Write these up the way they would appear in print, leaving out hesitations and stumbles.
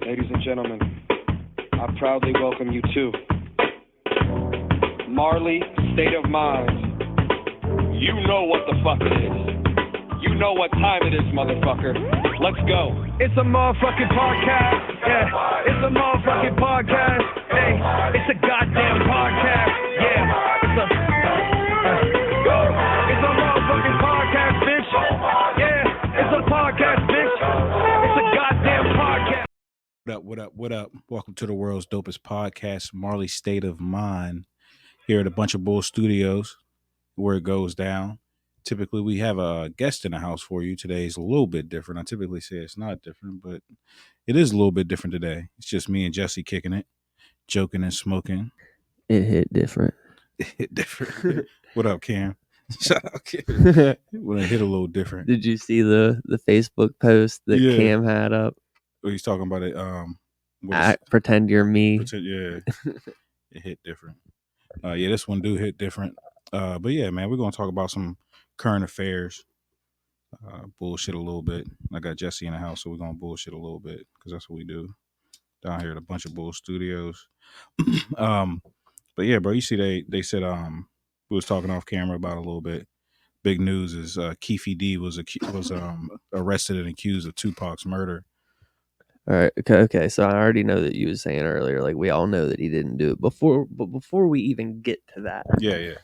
Ladies and gentlemen, I proudly welcome you to Marley State of Mind. You know what the fuck it is. You know what time it is, motherfucker. Let's go. It's a motherfucking podcast. Yeah, it's a motherfucking podcast. Hey, it's a goddamn podcast. Yeah, it's a motherfucking podcast, bitch. Yeah, it's a podcast, bitch. It's a goddamn podcast. What up? Welcome to the world's dopest podcast, Marley State of Mind, here at the BunchaBull Studios, where it goes down. Typically, we have a guest in the house for you. Today is a little bit different. I typically say it's not different, but it is a little bit different today. It's just me and Jesse kicking it, joking and smoking. It hit different. It hit different. What up, Cam? Shout out, Cam. Well, it hit a little different. Did you see the Facebook post that Cam had up? Oh, he's talking about it. Pretend you're me. Yeah, it hit different. Yeah, this one do hit different. But yeah, man, we're gonna talk about some current affairs. Bullshit a little bit. I got Jesse in the house, so we're gonna bullshit a little bit because that's what we do down here at a BunchaBull Studios. But yeah, bro, you see they said we was talking off camera about it a little bit. Big news is Keefe D was arrested and accused of Tupac's murder. All right. Okay. So I already know that you was saying earlier, like we all know that he didn't do it before we even get to that. Yeah.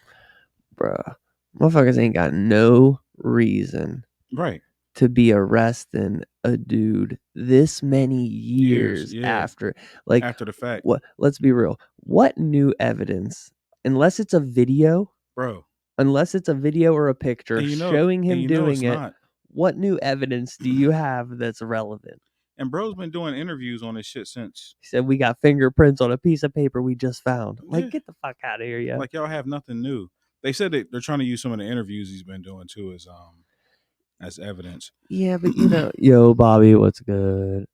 Bruh, motherfuckers ain't got no reason right to be arresting a dude this many years after the fact. What? Let's be real. What new evidence, unless it's a video, bro, unless it's a video or a picture showing him doing it, not. What new evidence do you have that's relevant? And bro's been doing interviews on this shit since. He said, we got fingerprints on a piece of paper we just found. Like, get the fuck out of here, yo. Like, y'all have nothing new. They said that they're trying to use some of the interviews he's been doing, too, as evidence. Yeah, but you know, yo, Bobby, what's good?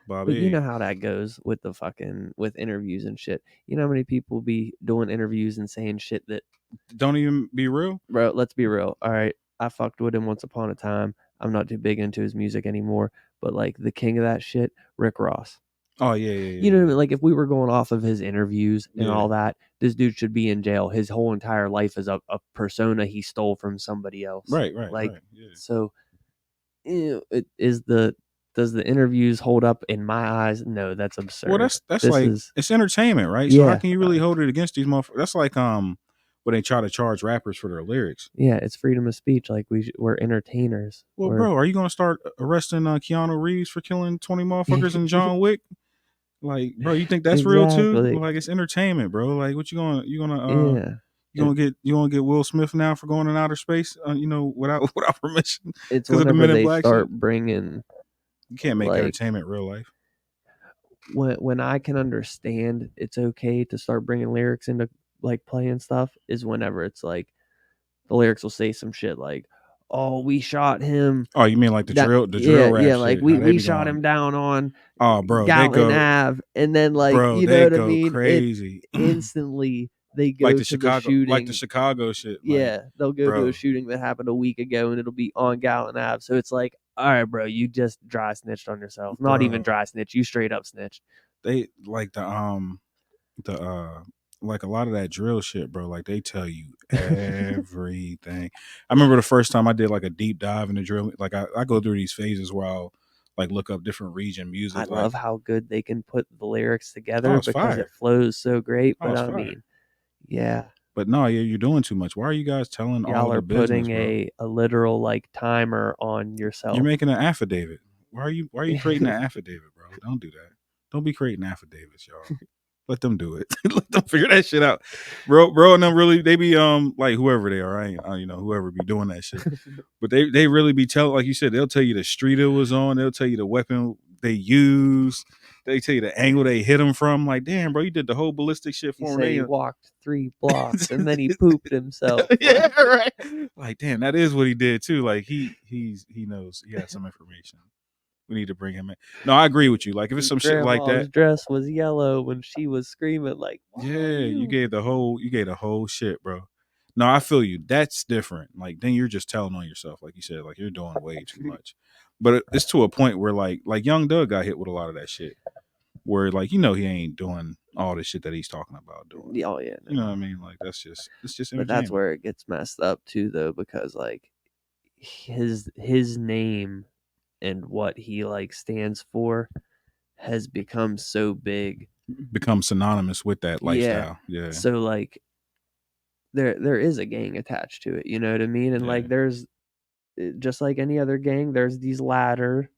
Bobby. But you know how that goes with with interviews and shit. You know how many people be doing interviews and saying shit that don't even be real? Bro, let's be real. All right, I fucked with him once upon a time. I'm not too big into his music anymore. But like the king of that shit, Rick Ross. Oh yeah. You know what I mean? Like if we were going off of his interviews and all that, this dude should be in jail. His whole entire life is a persona he stole from somebody else. Right. Like Yeah. So, does the interviews hold up in my eyes? No, that's absurd. Well, that's like it's entertainment, right? So how can you really hold it against these motherfuckers? That's like when they try to charge rappers for their lyrics. Yeah, it's freedom of speech. Like we're entertainers. Well, bro, are you gonna start arresting Keanu Reeves for killing 20 motherfuckers in John Wick? Like, bro, you think that's real too? Like, it's entertainment, bro. Like, what you gonna get Will Smith now for going in outer space? Without permission. It's whenever they start bringing. You can't make entertainment real life. When I can understand, it's okay to start bringing lyrics into like playing stuff is whenever it's like the lyrics will say some shit like, "Oh, we shot him." Oh, you mean like the drill rap? Yeah, like shit. we shot him down on bro, Gatlin Ave, and then like you know what I mean? Crazy. Instantly they go like to Chicago, the shooting. like the Chicago shit. Yeah, they'll go to a shooting that happened a week ago, and it'll be on Gatlin Ave. So it's like, all right, bro, you just dry snitched on yourself. Not even dry snitch, you straight up snitched. They like like a lot of that drill shit, bro. Like they tell you everything. I remember the first time I did like a deep dive into drill. Like I go through these phases where I'll like look up different region music. I love how good they can put the lyrics together because it flows so great. But I mean, yeah. But no, you're doing too much. Why are you guys telling all the business? Y'all are putting a literal like timer on yourself. You're making an affidavit. Why are you creating an affidavit, bro? Don't do that. Don't be creating affidavits, y'all. Let them do it. Let them figure that shit out, bro. And them really, they be like whoever they are, whoever be doing that shit. But they really be telling, like you said, they'll tell you the street it was on. They'll tell you the weapon they used. They tell you the angle they hit him from. Like, damn, bro, you did the whole ballistic shit for him. He walked 3 blocks and then he pooped himself. Yeah, right. Like, damn, that is what he did too. Like he knows he has some information. We need to bring him in. No, I agree with you. Like if it's some shit like that. His dress was yellow when she was screaming like, you gave the whole shit, bro. No, I feel you. That's different. Like then you're just telling on yourself, like you said, like you're doing way too much. But it's to a point where like Young Doug got hit with a lot of that shit. Where like he ain't doing all the shit that he's talking about doing. Oh yeah, You know what I mean? Like it's just but that's entertainment. where it gets messed up too, though, because like his name and what he like stands for has become so big, Become synonymous with that lifestyle. Yeah. So like there is a gang attached to it, you know what I mean? And like there's just like any other gang, there's these ladder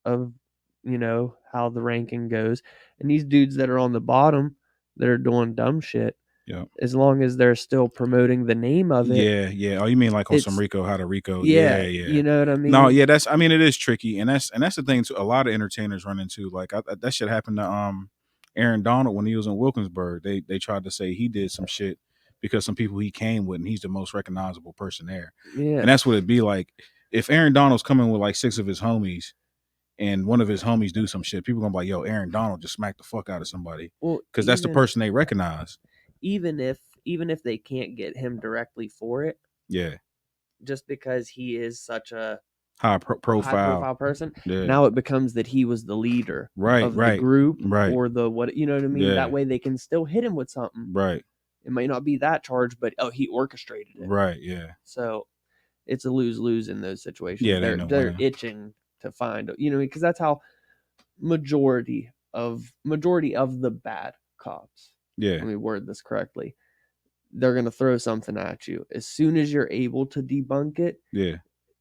of, you know, how the ranking goes, and these dudes that are on the bottom that are doing dumb shit. Yeah. As long as they're still promoting the name of it. Yeah. Oh, you mean like on some It's- RICO, how to RICO? Yeah, Yeah. you know what I mean? No, yeah, I mean, it is tricky, and that's the thing too. A lot of entertainers run into like that shit happened to Aaron Donald when he was in Wilkinsburg. They tried to say he did some shit because some people he came with, and he's the most recognizable person there. Yeah. And that's what it'd be like if Aaron Donald's coming with like 6 of his homies, and one of his homies do some shit. People gonna be like, "Yo, Aaron Donald just smacked the fuck out of somebody," because that's the person they recognize. Even if they can't get him directly for it, Yeah, just because he is such a high profile person. Yeah. Now it becomes that he was the leader of the group or the what, you know what I mean? Yeah. That way they can still hit him with something. Right. It might not be that charge, but he orchestrated it. Right. Yeah. So it's a lose-lose in those situations. Yeah, they're itching to find, you know, because that's how majority of the bad cops. Yeah. Let me word this correctly. They're going to throw something at you. As soon as you're able to debunk it. Yeah.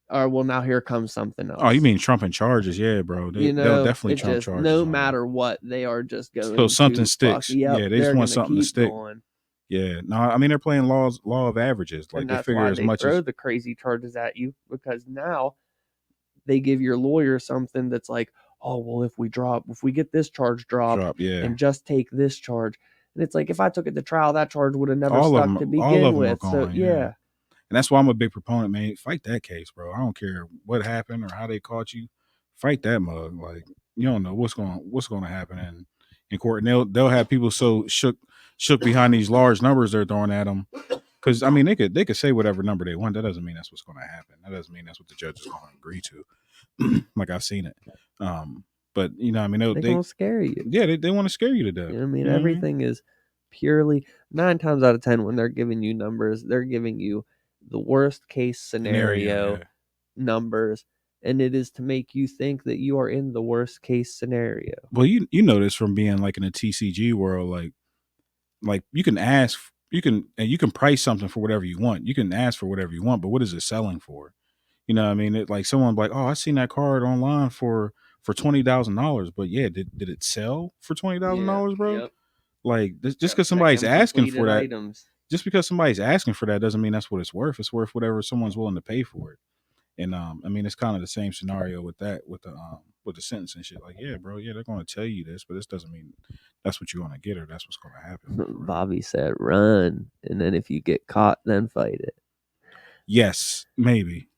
Or, well, now here comes something else. Oh, you mean trumping charges? Yeah, bro. They'll definitely trump charges. No matter what, they are just going so something sticks. Yep, yeah, they just want something to stick. Going. Yeah. No, I mean, they're playing law of averages. Like, they figure as much throw the crazy charges at you, because now they give your lawyer something that's like, oh, well, if we get this charge dropped and just take this charge. And it's like, if I took it to trial, that charge would have never stuck to begin with. So, yeah. And that's why I'm a big proponent, man. Fight that case, bro. I don't care what happened or how they caught you. Fight that mug. Like, you don't know what's going to happen in court. And they'll have people so shook behind these large numbers they're throwing at them. Because I mean, they could say whatever number they want. That doesn't mean that's what's going to happen. That doesn't mean that's what the judge is going to agree to. Like, I've seen it. But you know, I mean, they gonna scare you. Yeah, they want to scare you to death. You know I mean, everything is purely 9 times out of 10 when they're giving you numbers, they're giving you the worst case scenario numbers, and it is to make you think that you are in the worst case scenario. Well, you know this from being like in a TCG world, like you can ask, you can price something for whatever you want. You can ask for whatever you want, but what is it selling for? You know what I mean? It, like someone like, oh, I seen that card online for $20,000, but yeah, did it sell for $20,000, bro? Yep. Like just because somebody's asking for that, just because somebody's asking for that doesn't mean that's what it's worth. It's worth whatever someone's willing to pay for it. And I mean, it's kind of the same scenario with that, with the sentence and shit. Like, yeah, bro, yeah, they're going to tell you this, but this doesn't mean that's what you're going to get or that's what's going to happen. Bobby said, "Run, and then if you get caught, then fight it." Yes, maybe.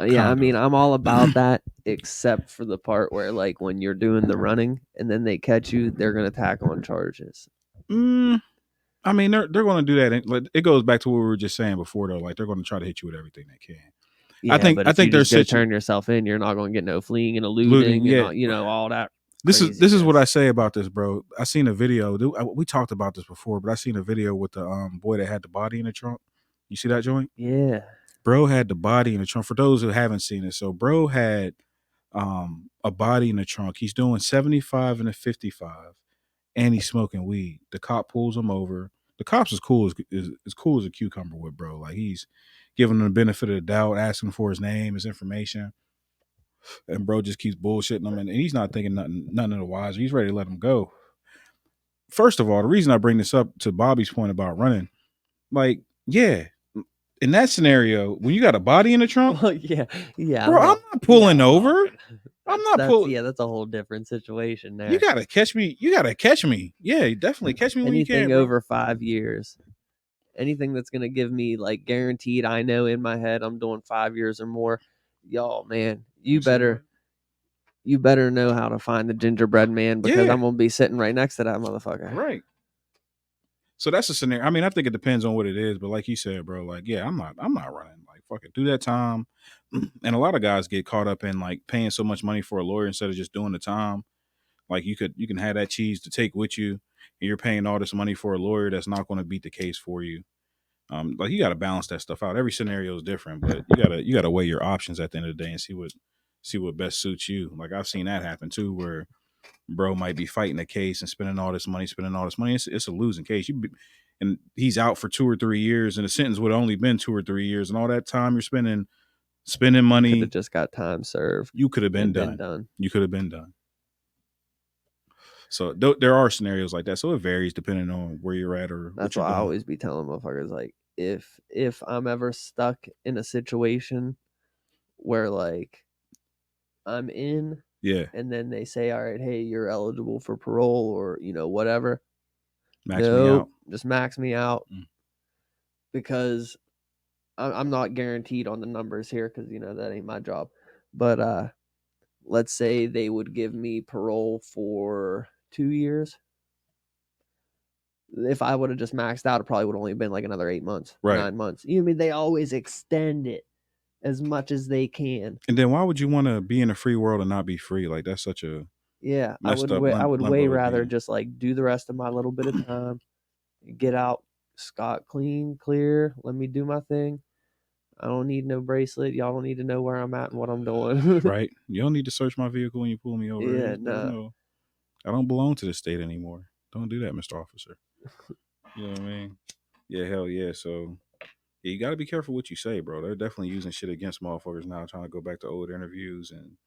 Yeah, I mean, I'm all about that, except for the part where, like, when you're doing the running and then they catch you, they're going to tack on charges. I mean, they're going to do that. It goes back to what we were just saying before, though. Like, they're going to try to hit you with everything they can. Yeah, I think there's turn yourself in. You're not going to get no fleeing and eluding, and all, you know, all that. This is what I say about this, bro. I seen a video. We talked about this before, but I seen a video with the boy that had the body in the trunk. You see that joint? Yeah. Bro had the body in the trunk. For those who haven't seen it, so bro had a body in the trunk. He's doing 75 and a 55, and he's smoking weed. The cop pulls him over. The cop's as cool as a cucumber with bro. Like, he's giving him the benefit of the doubt, asking for his name, his information, and bro just keeps bullshitting him, and he's not thinking nothing of the wiser. He's ready to let him go. First of all, the reason I bring this up to Bobby's point about running, like, yeah. In that scenario, when you got a body in the trunk, well, yeah, bro, I'm not pulling over. I'm not pulling. Yeah, that's a whole different situation there. You gotta catch me. Yeah, definitely catch me when you can. Anything over 5 years, anything that's gonna give me like guaranteed, I know in my head I'm doing 5 years or more. Y'all, man, you better know how to find the gingerbread man, because I'm gonna be sitting right next to that motherfucker. Right. So that's a scenario. I mean, I think it depends on what it is, but like you said, bro, like, yeah, I'm not running. Like, fuck it, do that time. And a lot of guys get caught up in like paying so much money for a lawyer instead of just doing the time. Like you can have that cheese to take with you, and you're paying all this money for a lawyer that's not going to beat the case for you. Like you got to balance that stuff out. Every scenario is different, but you gotta weigh your options at the end of the day and see what best suits you. Like I've seen that happen too, where bro might be fighting a case and spending all this money. It's a losing case. And he's out for 2 or 3 years, and the sentence would have only been 2 or 3 years, and all that time you're spending money. Could have just got time served. You could have been done. You could have been done. So there are scenarios like that. So it varies depending on where you're at or that's what you're why doing. I always be telling motherfuckers, like, if I'm ever stuck in a situation where like I'm in, yeah, and then they say, all right, hey, you're eligible for parole or whatever, me out. Just max me out, because I'm not guaranteed on the numbers here, because that ain't my job. But let's say they would give me parole for 2 years. If I would have just maxed out, it probably would have only been like another 8 months, right. 9 months. I mean, they always extend it as much as they can. And then why would you want to be in a free world and not be free? Like that's such a I would way rather just like do the rest of my little bit of time, get out scot clean, clear. Let me do my thing. I don't need no bracelet. Y'all don't need to know where I'm at and what I'm doing. Right. You don't need to search my vehicle when you pull me over. Yeah, no. I don't belong to the state anymore. Don't do that, Mr. Officer. You know what I mean? Yeah, hell yeah. So yeah, you got to be careful what you say, bro. They're definitely using shit against motherfuckers now, trying to go back to old interviews, and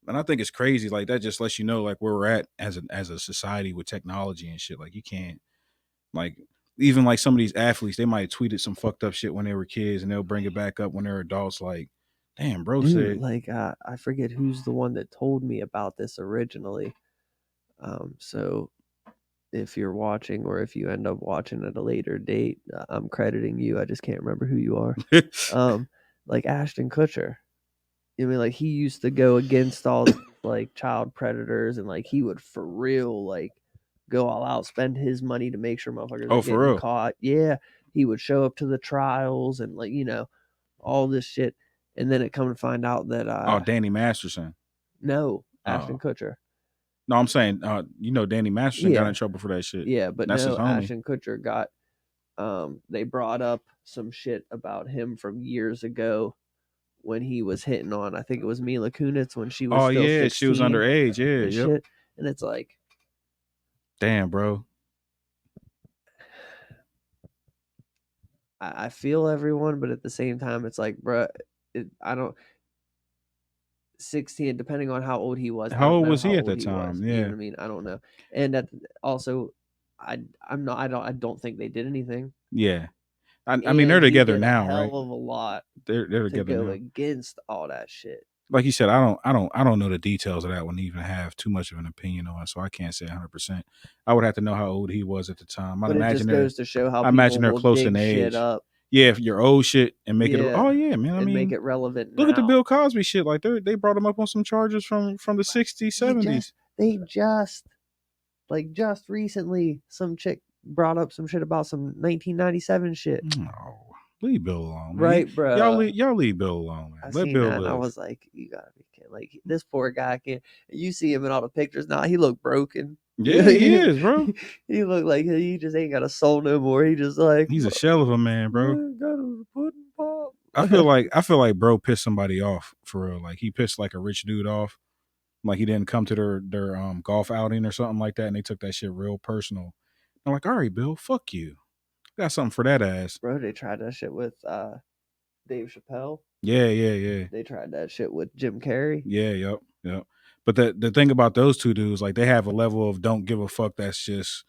I think it's crazy. Like that just lets you know like where we're at as a society with technology and shit. Like you can't, like, even like some of these athletes, they might have tweeted some fucked up shit when they were kids, and they'll bring it back up when they're adults. Like, damn, bro, dude, like I forget who's the one that told me about this originally. So if you're watching, or if you end up watching at a later date, I'm crediting you. I just can't remember who you are. Like Ashton Kutcher. I mean, like he used to go against all the, like child predators, and like he would for real like go all out, spend his money to make sure motherfuckers are getting caught. Yeah, he would show up to the trials and like all this shit, and then it come to find out that Danny Masterson. No, Ashton Kutcher. No, I'm saying Danny Masterson got in trouble for that shit. Yeah, but that's no, Ashton Kutcher got they brought up some shit about him from years ago when he was hitting on, I think it was Mila Kunis when she was still 16, she was underage, and shit. And it's like, damn, bro. I feel everyone, but at the same time, it's like, bro, I don't. 16, depending on how old he was. How old was he at that time? Yeah, you know what I mean. I don't know. And also, I don't think they did anything. Yeah, I mean they're together now, right? Hell of a lot. They're together to go now. Against all that shit. Like you said, I don't know the details of that one. Even have too much of an opinion on it, so I can't say 100%. I would have to know how old he was at the time. But it just goes to show how I imagine they're close in age. Up. Yeah, if you're old shit and make it. Oh yeah, man. I mean, make it relevant. Look at the Bill Cosby shit. Like they brought him up on some charges from the 60s, 70s. They just recently, some chick brought up some shit about some 1997 shit. Oh, leave Bill alone, man. Right, bro. Y'all leave Bill alone, man. Let Bill live. I was like, you gotta be kidding. Like this poor guy can't. You see him in all the pictures now. He looked broken. Yeah, he is, bro. He looked like he just ain't got a soul no more. He just like he's a shell of a man, bro. Got a pudding pop. I feel like bro pissed somebody off for real. Like he pissed like a rich dude off. Like he didn't come to their golf outing or something like that, and they took that shit real personal. I'm like, all right, Bill, fuck you. Got something for that ass. Bro, they tried that shit with Dave Chappelle. Yeah. They tried that shit with Jim Carrey. Yeah, yep. But the thing about those two dudes, like they have a level of don't give a fuck that's just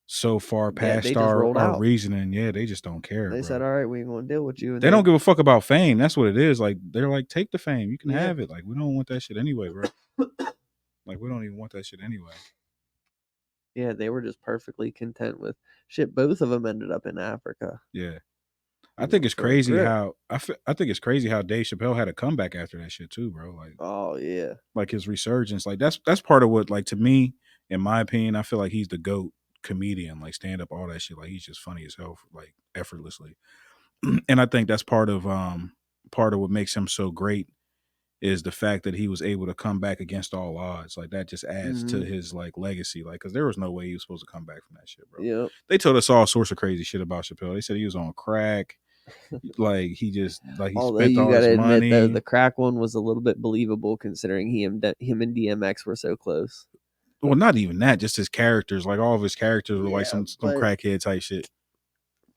so far past our reasoning. Yeah, they just don't care. They said, all right, we ain't gonna deal with you. And they don't give a fuck about fame. That's what it is. Like they're like, take the fame. You can have it. Like we don't want that shit anyway, bro. Like we don't even want that shit anyway. Yeah, they were just perfectly content with shit. Both of them ended up in Africa. Yeah. I think it's crazy how I think it's crazy how Dave Chappelle had a comeback after that shit too, bro. Like, oh yeah, like his resurgence. Like that's part of what, like, to me, in my opinion, I feel like he's the GOAT comedian. Like stand up, all that shit. Like he's just funny as hell, like effortlessly. And I think that's part of part of what makes him so great is the fact that he was able to come back against all odds. Like that just adds to his like legacy. Like, because there was no way he was supposed to come back from that shit, bro. Yep. They told us all sorts of crazy shit about Chappelle. They said he was on crack. Like he just like he Although spent you all gotta his admit money. though, the crack one was a little bit believable considering him and DMX were so close. Well, not even that, just his characters. Like all of his characters were like some crackhead type shit.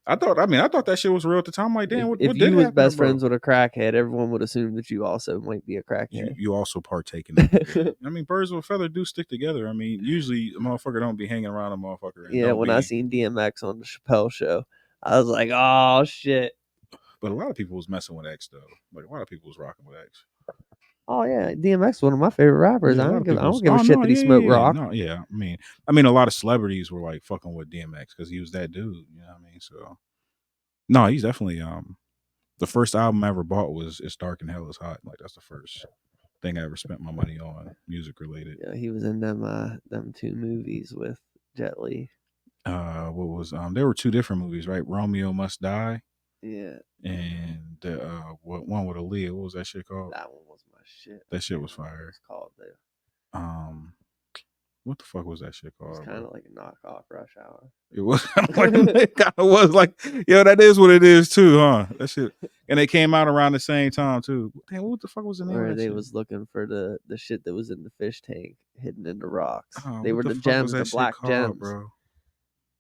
I thought that shit was real at the time. I'm like, damn, what if did you was happen, best bro? friends with a crackhead, everyone would assume that you also might be a crackhead. You also partake in that. I mean, birds of a feather do stick together. I mean, usually a motherfucker don't be hanging around a motherfucker. Yeah, when I seen DMX on the Chappelle show, I was like, oh shit. But a lot of people was messing with X though. Like a lot of people was rocking with X. Oh yeah, DMX one of my favorite rappers. Yeah, I don't give a shit that he smoked rock. No, yeah. I mean, a lot of celebrities were like fucking with DMX because he was that dude. You know what I mean? So, no, he's definitely the first album I ever bought was "It's Dark and Hell Is Hot." Like that's the first thing I ever spent my money on, music related. Yeah, he was in them 2 movies with Jet Li. What was there were 2 different movies, right? Romeo Must Die. Yeah. And the one with Aaliyah, what was that shit called? That one was my shit. That shit was fire. It's called though. What the fuck was that shit called? It's kind of like a knockoff Rush Hour. It was like it kind of was like, yo, that is what it is too, huh? That shit, and they came out around the same time too. Damn, what the fuck was the name? Or of that they shit? was looking for the shit that was in the fish tank hidden in the rocks. Oh, they were the gems, the black gems, bro.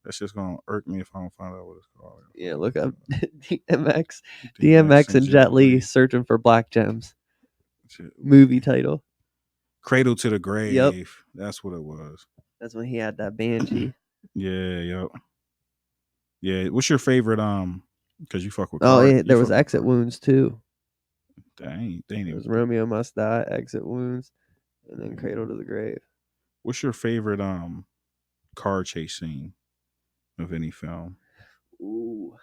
That's just gonna irk me if I don't find out what it's called. Yeah, look up DMX and Jet Li searching for black gems. Shit. Movie title. Cradle to the Grave. Yep. That's what it was. That's when he had that banshee. Yeah, yep. Yeah. What's your favorite? Because you fuck with. Yeah, there was Exit Wounds too. They ain't it was Romeo Must Die, Exit Wounds, and then Cradle to the Grave. What's your favorite car chase scene of any film? Ooh.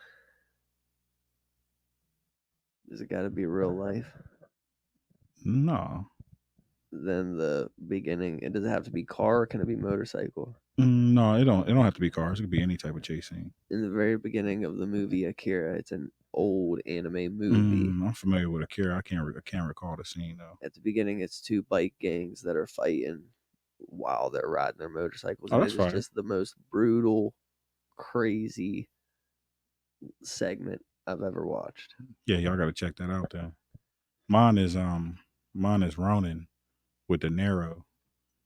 Does it gotta be real life? No. Then the beginning, it does it have to be car or can it be motorcycle? No, it don't have to be cars. It could be any type of chase scene. In the very beginning of the movie Akira, it's an old anime movie. I'm familiar with Akira. I can't recall the scene though. At the beginning, it's 2 bike gangs that are fighting while they're riding their motorcycles. Oh, that's fire. It's just the most brutal, crazy segment I've ever watched. Yeah, y'all got to check that out then. Mine is Ronin with De Niro.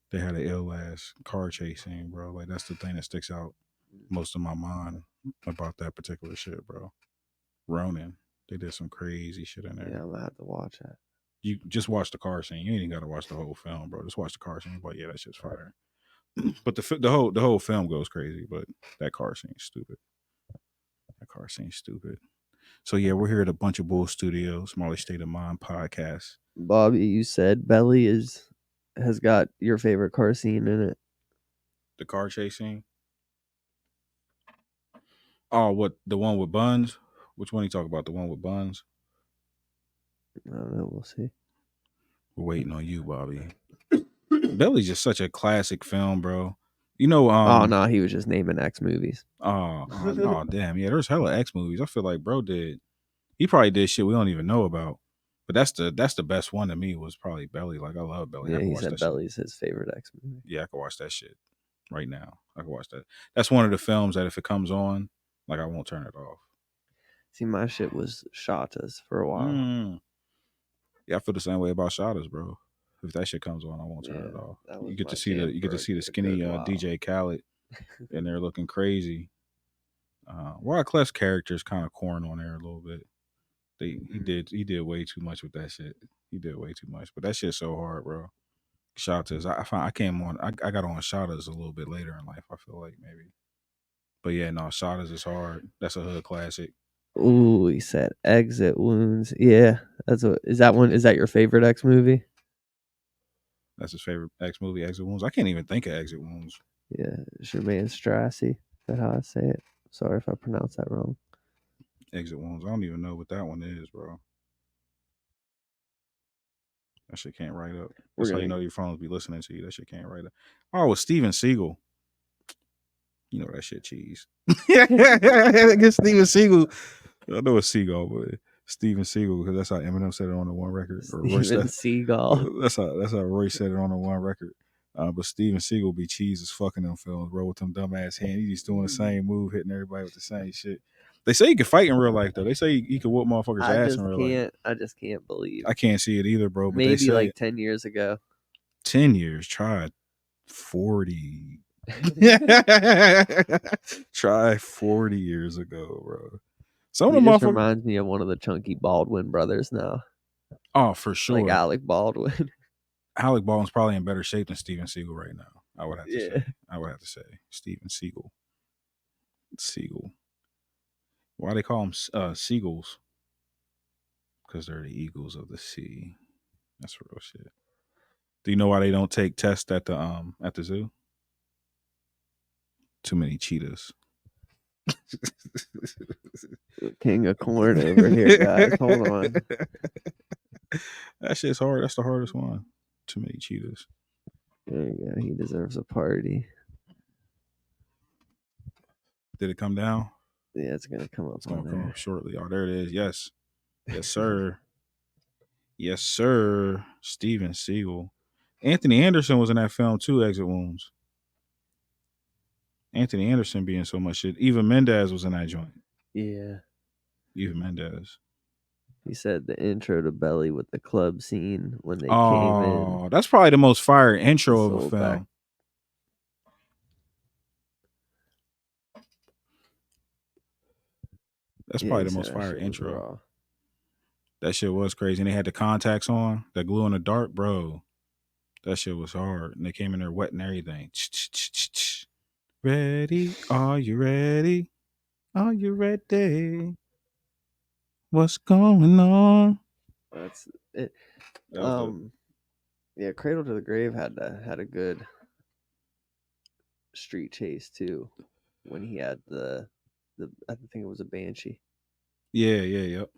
They had an ill ass car chase scene, bro. Like that's the thing that sticks out most of my mind about that particular shit, bro. Ronin, they did some crazy shit in there. Yeah, I'm gonna have to watch that. You just watch the car scene. You ain't even got to watch the whole film, bro. Just watch the car scene. But yeah, that shit's fire. But the whole film goes crazy. But that car scene's stupid. So yeah, we're here at a BunchaBull Studios, Smalley State of Mind podcast. Bobby, you said Belly has got your favorite car scene in it. The car chase scene? Oh, what, the one with Buns? Which one you talk about? The one with Buns? I don't know. We'll see. We're waiting on you, Bobby. Belly's just such a classic film, bro. You know, oh no, he was just naming X movies. Oh, damn, yeah. There's hella X movies. I feel like bro he probably did shit we don't even know about. But that's the best one to me was probably Belly. Like I love Belly. Yeah, he said Belly's his favorite X movie. Yeah, I can watch that shit right now. I can watch that. That's one of the films that if it comes on, like I won't turn it off. See, my shit was Shatas for a while. Yeah, I feel the same way about Shatas, bro. If that shit comes on, I won't turn it off. You get to see the skinny DJ Khaled and they're looking crazy. Wyclef's character is kind of corn on there a little bit. He did way too much with that shit. He did way too much, but that shit's so hard, bro. Shatas, I got on Shatas a little bit later in life. I feel like maybe, but yeah, no, Shatas is hard. That's a hood classic. Ooh, he said Exit Wounds. Yeah, is that your favorite X movie? That's his favorite X movie, Exit Wounds. I can't even think of Exit Wounds. Yeah, Jermaine Strassi. Is that how I say it? Sorry if I pronounced that wrong. Exit Wounds. I don't even know what that one is, bro. That shit can't write up. That's how you know your phones be listening to you. That shit can't write up. Oh, it's Steven Seagal. You know that shit cheese. I guess Steven Seagal. I know it's Seagal, but Steven Seagal, because that's how Eminem said it on the one record. Or Steven Seagal. That's how Roy said it on the one record. But Steven Seagal be cheese as fucking them films, bro, with them dumbass hands. He's just doing the same move, hitting everybody with the same shit. They say he can fight in real life, though. They say he can whoop motherfuckers' ass in real life. I just can't believe. I can't see it either, bro. But maybe they say like 10 years ago. 10 years. Try 40. Try 40 years ago, bro. Some of He the just motherfuckers reminds me of one of the chunky Baldwin brothers now. Oh, for sure. Like Alec Baldwin. Alec Baldwin's probably in better shape than Steven Seagal right now. I would have to Yeah. say. I would have to say Steven Seagal. Seagal. Why they call them seagulls? Because they're the eagles of the sea. That's real shit. Do you know why they don't take tests at the zoo? Too many cheetahs. King of corn over here, guys. Hold on. That shit's hard. That's the hardest one. Too many cheetahs. There you go. He deserves a party. Did it come down? Yeah, it's gonna come up. It's gonna on come there. up shortly. Oh, there it is. Yes. Yes, sir. Yes, sir. Steven Seagal. Anthony Anderson was in that film too, Exit Wounds. Anthony Anderson being so much shit. Eva Mendes was in that joint. Yeah. Eva Mendes. He said the intro to Belly with the club scene when they came Oh, that's probably the most fire intro of a Sold film. back. That's in. probably Yeah, the he most said that fire shit was intro. raw. That shit was crazy. And they had the contacts on, that glue in the dark, bro. That shit was hard. And they came in there wet and everything. Ready? Are you ready? Are you ready? What's going on? That's it. That was dope. Yeah, Cradle to the Grave had a good street chase too. When he had the I think it was a Banshee. Yep.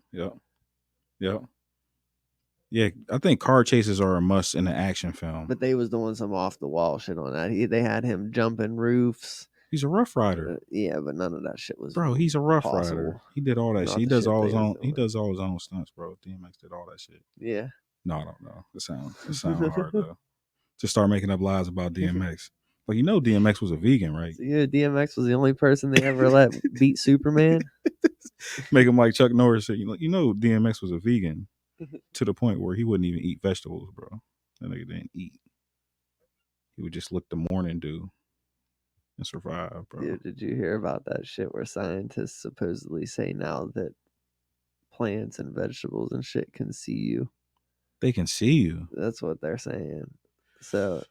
Yeah, I think car chases are a must in an action film. But they was doing some off the wall shit on that. They had him jumping roofs. He's a rough rider. Yeah, but none of that shit was. Bro, he's a rough possible. rider. He did all that Not shit. He the does shit all they his was own. He doing. does all his own stunts, bro. DMX did all that shit. Yeah. No, I don't know. It sound hard though. Just start making up lies about DMX. Like DMX was a vegan, right? So, yeah, DMX was the only person they ever let beat Superman. Make him like Chuck Norris. DMX was a vegan to the point where he wouldn't even eat vegetables, bro. That nigga didn't eat. He would just look the morning dew and survive, bro. Dude, did you hear about that shit where scientists supposedly say now that plants and vegetables and shit can see you? They can see you. That's what they're saying. So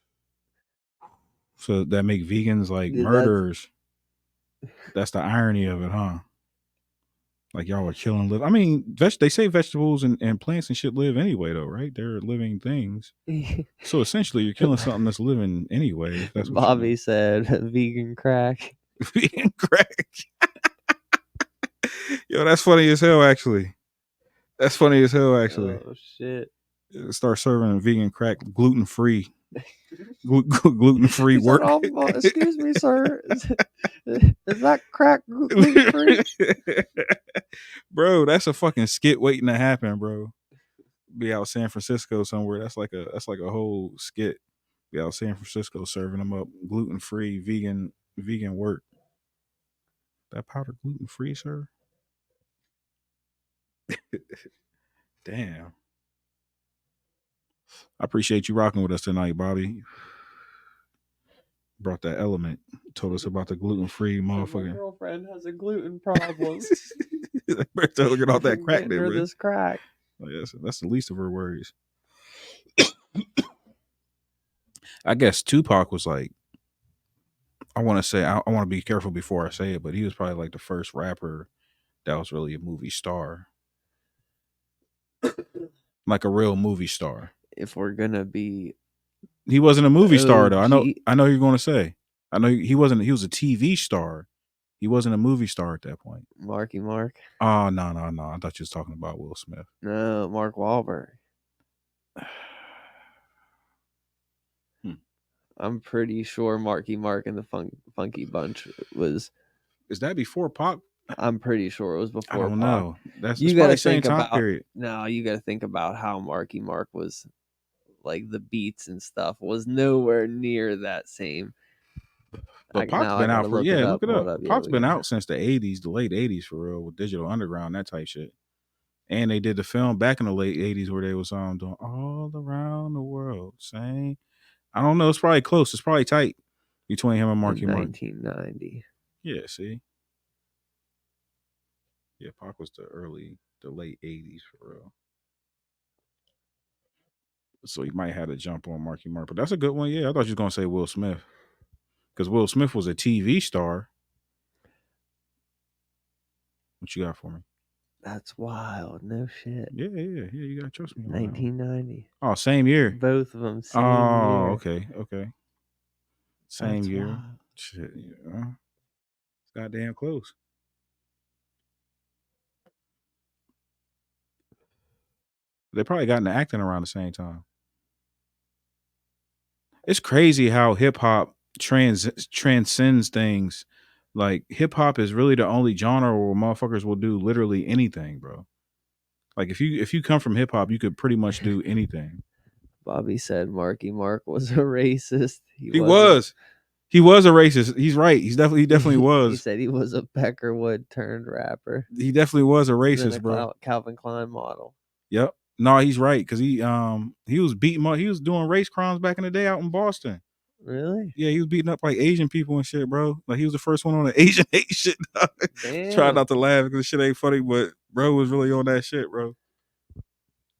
that make vegans like murderers. That's the irony of it, huh? Like y'all are killing. I mean, they say vegetables and plants and shit live anyway, though, right? They're living things. So essentially, you're killing something that's living anyway. If that's what Bobby said vegan crack. Vegan crack. Yo, that's funny as hell, actually. That's funny as hell, actually. Oh, shit. Start serving vegan crack, gluten-free. Gluten-free work. Excuse me, sir. Is that crack gluten-free? Bro, that's a fucking skit waiting to happen, bro. Be out San Francisco somewhere. That's like a whole skit. Be out San Francisco serving them up gluten-free vegan work. That powder gluten-free, sir? Damn. I appreciate you rocking with us tonight, Bobby. Brought that element. Told us about the gluten-free motherfucker. My girlfriend has a gluten problem. Berto, get off that crack there, bro. This crack. Oh, yes, that's the least of her worries. I guess Tupac was like, I want to be careful before I say it, but he was probably like the first rapper that was really a movie star. Like a real movie star. If we're gonna be, he wasn't a movie star though. I know you're going to say. I know he wasn't. He was a TV star. He wasn't a movie star at that point. Marky Mark. Oh no! I thought you was talking about Will Smith. No, Mark Wahlberg. I'm pretty sure Marky Mark and the Funky Bunch was. Is that before Pac I'm pretty sure it was I before. don't Pac. know. That's You it's got probably to same think time about. period. No, you got to think about how Marky Mark was, like the beats and stuff was nowhere near that same. But Pac's been out for look it up. look it Hold up. up. Yeah, Pac's we been got out since the 80s, the late 80s for real, with Digital Underground, that type shit. And they did the film back in the late 80s where they was doing All Around the World. Saying, I don't know, it's probably close. It's probably tight between him and Marky in Mark. 1990. Yeah, see? Yeah, Pac was the late 80s for real. So he might have to jump on Marky Mark. But that's a good one. Yeah, I thought you was going to say Will Smith. Because Will Smith was a TV star. What you got for me? That's wild. No shit. Yeah. You got to trust me on that one. 1990. Oh, same year. Both of them same Oh, year. okay. Same That's year. wild. Shit, yeah. It's goddamn close. They probably got into acting around the same time. It's crazy how hip hop transcends things. Like hip hop is really the only genre where motherfuckers will do literally anything, bro. Like if you come from hip hop, you could pretty much do anything. Bobby said Marky Mark was a racist. He was a racist. He's right. He definitely was. He said he was a Peckerwood turned rapper. He definitely was a Then racist, a bro. Calvin Klein model. Yep. No, he's right because he was beating up. He was doing race crimes back in the day out in Boston. Really? Yeah, he was beating up like Asian people and shit, bro. Like he was the first one on the Asian hate shit. Try not to laugh because the shit ain't funny, but bro was really on that shit, bro.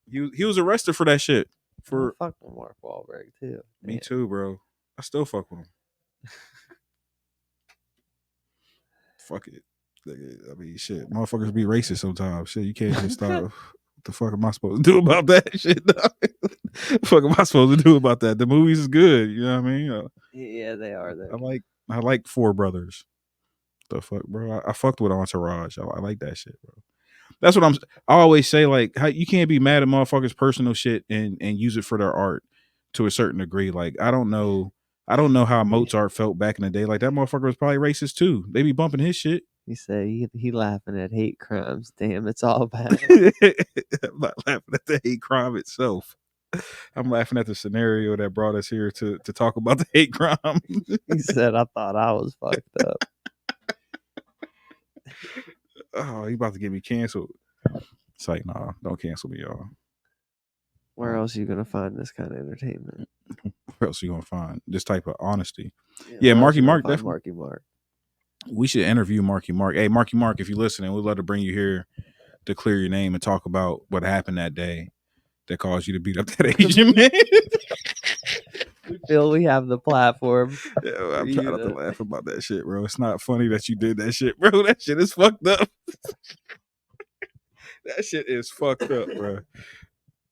He was arrested for that shit. For fuck with Mark Wahlberg too. Me Damn. too, bro. I still fuck with him. Fuck it. I mean, shit. Motherfuckers be racist sometimes. Shit, you can't just start. What the fuck am I supposed to do about that shit? What the fuck am I supposed to do about that? The movies is good. You know what I mean? Yeah, they are. I like Four Brothers. The fuck, bro. I fucked with Entourage. I like that shit, bro. That's what I always say. Like, how you can't be mad at motherfuckers' personal shit and use it for their art to a certain degree. Like, I don't know how Mozart felt back in the day. Like that motherfucker was probably racist too. They be bumping his shit. He said he laughing at hate crimes. Damn, it's all bad. I'm not laughing at the hate crime itself. I'm laughing at the scenario that brought us here to talk about the hate crime. He said, I thought I was fucked up. Oh, he about to get me canceled. It's like, nah, don't cancel me, y'all. Where else are you gonna find this kind of entertainment? Where else are you gonna find this type of honesty? Yeah, Marky Mark, definitely. Marky Mark. We should interview Marky Mark. Hey, Marky Mark, if you're listening, we'd love to bring you here to clear your name and talk about what happened that day that caused you to beat up that Asian man. We feel we have the platform. Yeah, I'm trying not to laugh about that shit, bro. It's not funny that you did that shit, bro. That shit is fucked up. That shit is fucked up, bro.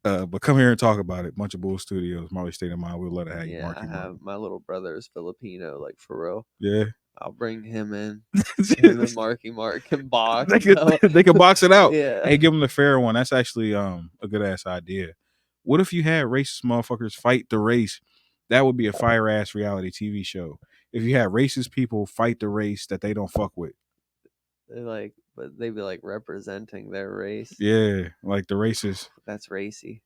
But come here and talk about it. BunchaBull Studios, Molly State of Mind. We'll let it have you, Marky Mark. My little brother is Filipino, like for real. Yeah. I'll bring him in. Him and Marky Mark can box. They can box it out. Yeah. Hey, give them the fair one. That's actually a good ass idea. What if you had racist motherfuckers fight the race? That would be a fire ass reality TV show. If you had racist people fight the race that they don't fuck with. But they'd be like representing their race. Yeah, like the racists. That's racy.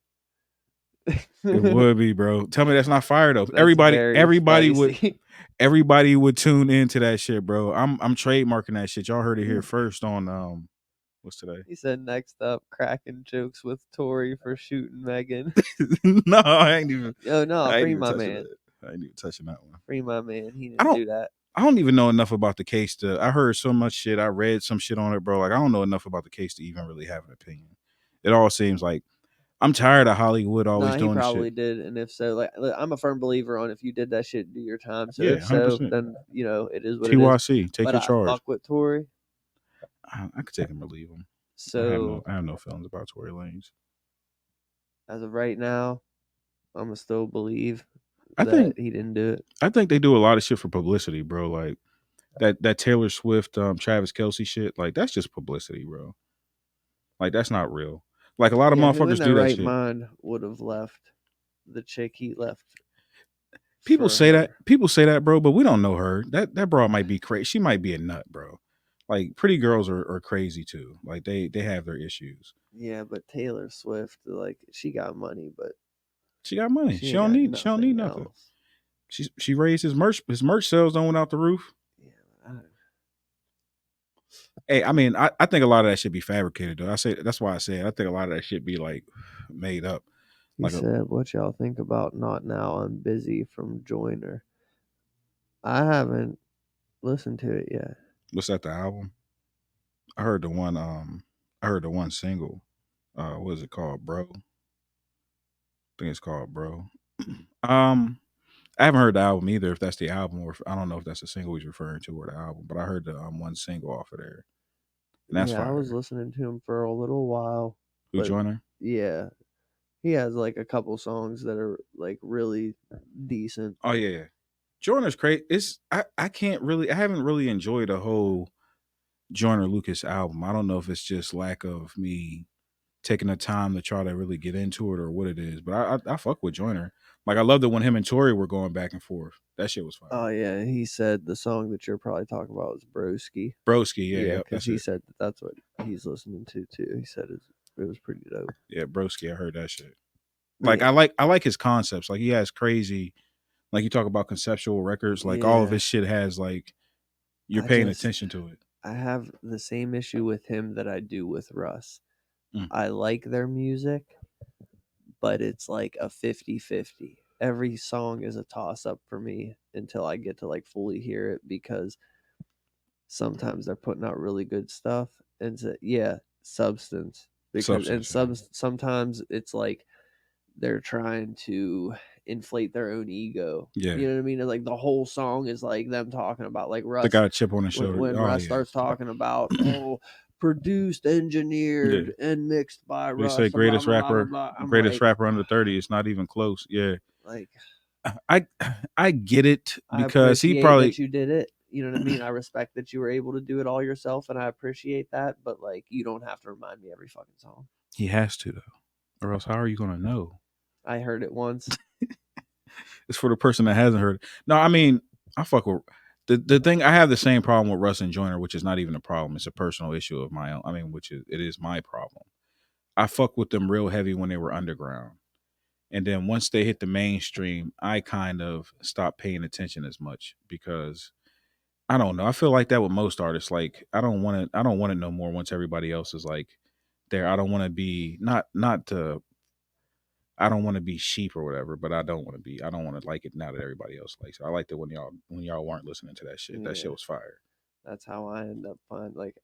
It would be, bro. Tell me that's not fire though. That's everybody would tune into that shit, bro. I'm trademarking that shit. Y'all heard it here first on what's today? He said next up, cracking jokes with Tori for shooting Megan. No, I ain't even. Oh no, free my man. I ain't even touching that one. Free my man. He didn't do that. I don't even know enough about the case I heard so much shit. I read some shit on it, bro. Like I don't know enough about the case to even really have an opinion. It all seems like I'm tired of Hollywood always doing this shit. He probably did, and if so, like I'm a firm believer on if you did that shit, do your time. So yeah, if so, 100%. then it is what TYC, it is. take your charge. I fuck with Tory. I could take him or leave him. So I have no feelings about Tory Lanez. As of right now, I'm gonna still believe I think he didn't do it. I think they do a lot of shit for publicity, bro. Like that Taylor Swift, Travis Kelce shit. Like that's just publicity, bro. Like that's not real. Like a lot of motherfuckers do that shit. Mind would have left the chick he left. People say that, bro, but we don't know her. That broad might be crazy. She might be a nut, bro. like pretty girls are crazy too. Like they have their issues. Yeah, but Taylor Swift, like, she got money, but She got money. she ain't got She don't need nothing nothing. else. She raised his merch sales don't went out the roof. Yeah, Hey, I mean, I think a lot of that should be fabricated though. I say that's why I said I think a lot of that should be like made up. he Like said, "What y'all think about Not Now? I'm Busy" from Joyner. I haven't listened to it yet. what's that, the album? I heard the one single. What is it called, bro? I think it's called Bro. I haven't heard the album either, if that's the album or I don't know if that's the single he's referring to or the album, but I heard the one single off of there. And that's Yeah, I was fire. listening to him for a little while, Who but Joyner? yeah, he has like a couple songs that are like really decent. Oh yeah. Joyner's crazy. I can't really I haven't really enjoyed the whole Joyner Lucas album. I don't know if it's just lack of me taking the time to try to really get into it or what it is. But I fuck with Joyner. Like I loved it when him and Tori were going back and forth. That shit was fire. Oh yeah, he said the song that you're probably talking about was Broski. Broski, yeah, Yeah, yep, because that's he it. said that's what he's listening to too. He said it was pretty dope. Yeah, Broski, I heard that shit. Like Yeah. I like his concepts. Like he has crazy, like you talk about conceptual records, like all of Yeah. his shit has like you're I paying just- attention to it. I have the same issue with him that I do with Russ. Mm. I like their music, but it's like a 50-50. Every song is a toss up for me until I get to like fully hear it, because sometimes they're putting out really good stuff and substance, because sometimes it's like they're trying to inflate their own ego. Yeah. You know what I mean? It's like the whole song is like them talking about, like Russ. They got a chip on his shoulder. When Russ starts talking about produced, engineered, and mixed by They Russ. say greatest blah, blah, blah, rapper, blah, blah. greatest rapper under 30. It's not even close. Yeah. Like, I get it because he I appreciate probably that you did it. You know what I mean? I respect that you were able to do it all yourself, and I appreciate that. But like, you don't have to remind me every fucking song. he has to though, or else how are you gonna know? I heard it once. It's for the person that hasn't heard it. No, I mean I fuck with the thing. I have the same problem with Russ and Joyner, which is not even a problem. It's a personal issue of my own. I mean, it is my problem. I fuck with them real heavy when they were underground. And then once they hit the mainstream, I kind of stopped paying attention as much because I don't know. I feel like that with most artists. Like I don't want it no more once everybody else is like there. I don't want to be I don't want to be sheep or whatever, but I don't want to like it now that everybody else likes it. I liked it when y'all weren't listening to that shit. That shit was fire. That's how I end up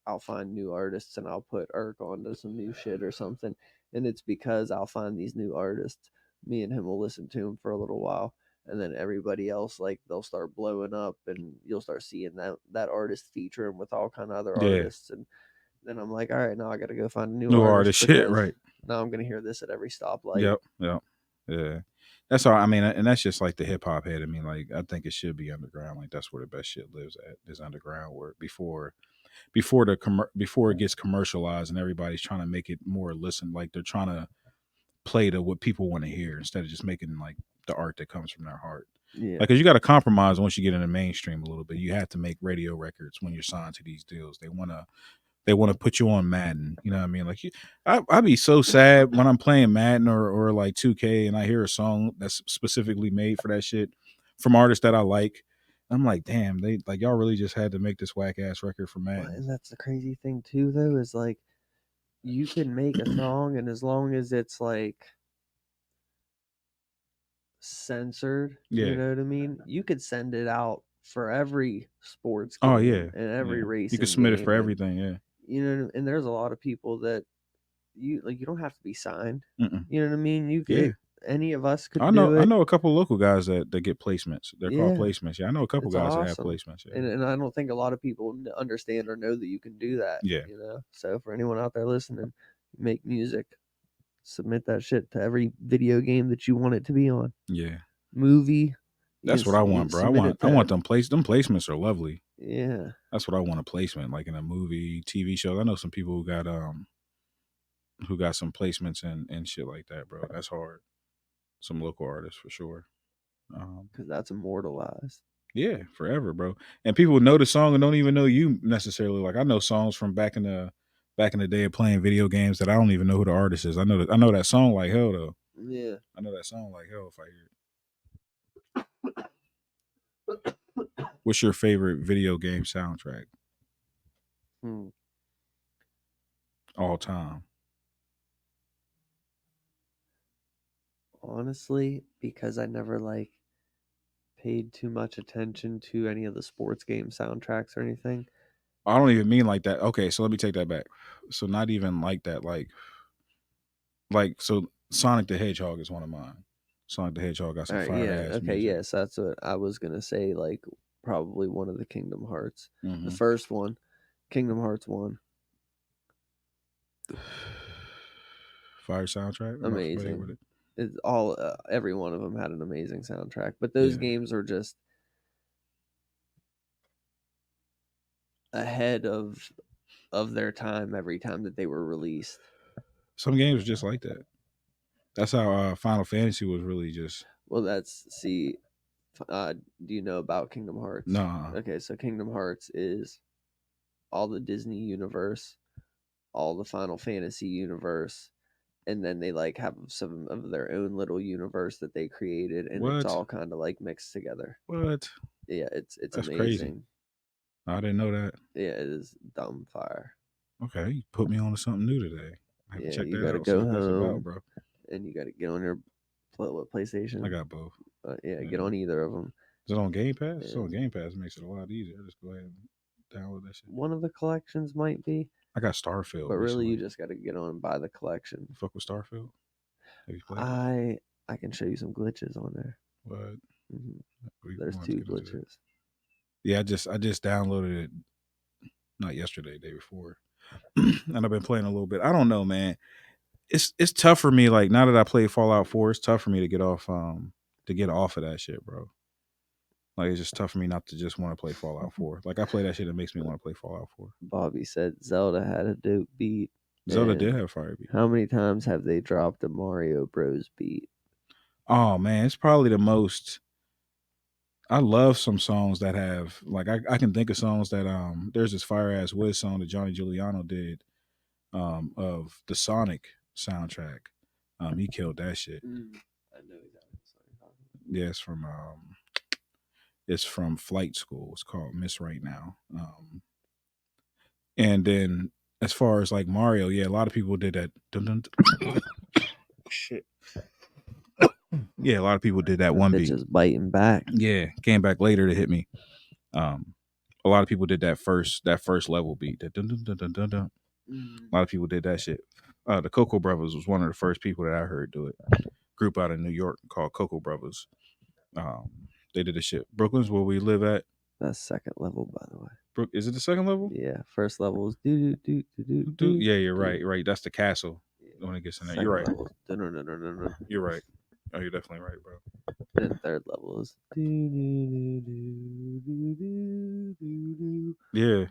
I'll find new artists and I'll put Irk onto some new shit or something. And it's because I'll find these new artists. Me and him will listen to him for a little while, and then everybody else, like, they'll start blowing up, and you'll start seeing that artist feature him with all kind of other artists. And then I'm like, all right, now I got to go find a new artist shit, right? Now I'm gonna hear this at every stoplight. Yep. Yeah. That's all. I mean, and that's just like the hip hop head. I mean, like I think it should be underground. Like that's where the best shit lives at, is underground. Where before it gets commercialized and everybody's trying to make it more like they're trying to play to what people want to hear instead of just making like the art that comes from their heart. Yeah. Like, cause you got to compromise once you get in the mainstream a little bit. You have to make radio records when you're signed to these deals. They want to put you on Madden. You know what I mean? Like I'd be so sad when I'm playing Madden or like 2K and I hear a song that's specifically made for that shit from artists that I like. I'm like, damn, they like y'all really just had to make this whack ass record for Madden. And that's the crazy thing too, though, is like you can make a song, and as long as it's like censored, you know what I mean, you could send it out for every sports game. Oh yeah, and every race. You can submit it for everything. Yeah, you know, and there's a lot of people that you don't have to be signed. Mm-mm. You know what I mean? You could. Yeah. Any of us could I know. do it. I know a couple local guys that get placements. They're called placements. Yeah, I know a couple guys that have placements. Yeah. And I don't think a lot of people understand or know that you can do that. Yeah. You know. So for anyone out there listening, make music, submit that shit to every video game that you want it to be on. Yeah. Movie. That's what I want, bro. I want them placements are lovely. Yeah. That's what I want, a placement, like in a movie, TV show. I know some people who got some placements and shit like that, bro. That's hard. Some local artists for sure. Because that's immortalized. Yeah, forever, bro. And people know the song and don't even know you necessarily. Like I know songs from back in the day of playing video games that I don't even know who the artist is. I know that song like hell though. Yeah. I know that song like hell if I hear it. What's your favorite video game soundtrack all time? Honestly, because I never like paid too much attention to any of the sports game soundtracks or anything. I don't even mean like that. Okay, so let me take that back. So not even like that. Like so Sonic the Hedgehog is one of mine. Sonic the Hedgehog got some fire ass Okay, music. yes, that's what I was gonna say. Like probably one of the Kingdom Hearts, Mm-hmm. the first one, Kingdom Hearts 1. Fire soundtrack. I'm not familiar with it. It's all every one of them had an amazing soundtrack, but those games were just ahead of their time every time that they were released. Some games are just like that. That's how Final Fantasy was really just. Well, do you know about Kingdom Hearts? No. Okay, so Kingdom Hearts is all the Disney universe, all the Final Fantasy universe, and then they like have some of their own little universe that they created, and it's all kind of like mixed together. What? Yeah, it's That's amazing. Crazy. I didn't know that. Yeah, it is dumb fire. Okay, you put me on to something new today. I have to check you that gotta out. go See what that's home, about, bro. and you gotta get on your PlayStation. I got both. Get on either of them. Is it on Game Pass? It's on Game Pass. It makes it a lot easier. Just go ahead and download that shit. One of the collections might be. I got Starfield. But really, you just got to get on and buy the collection. Fuck with Starfield. Have you played it? I can show you some glitches on there. What? Mm-hmm. There's 2 glitches. Yeah, I just downloaded it not yesterday, day before, and I've been playing a little bit. I don't know, man. It's tough for me. Like now that I play Fallout 4, it's tough for me to get off of that shit, bro. Like it's just tough for me not to just want to play Fallout 4. Like I play that shit, it makes me want to play Fallout 4. Bobby said Zelda had a dope beat. Zelda did have fire beat. How many times have they dropped a Mario Bros beat? Oh man, it's probably the most. I love some songs that have like I can think of songs that there's this fire ass Wiz song that Johnny Giuliano did of the Sonic soundtrack. He killed that shit. I know exactly what yeah, it's from Flight School. It's called Miss Right Now. And then as far as like Mario, yeah, a lot of people did that. Shit. Yeah, a lot of people did that one beat. Just biting back. Yeah, came back later to hit me. A lot of people did that first level beat. That dun, dun, dun, dun, dun, dun. A lot of people did that shit. The Cocoa Brothers was one of the first people that I heard do it. Group out of New York called Cocoa Brothers. They did the shit. Brooklyn's where we live at. That's second level, by the way. Is it the second level? Yeah, first level is do. Yeah, you're right. Right, that's the castle when it gets in there. You're right. No. You're right. Oh, you're definitely right, bro. Then third level is Yeah.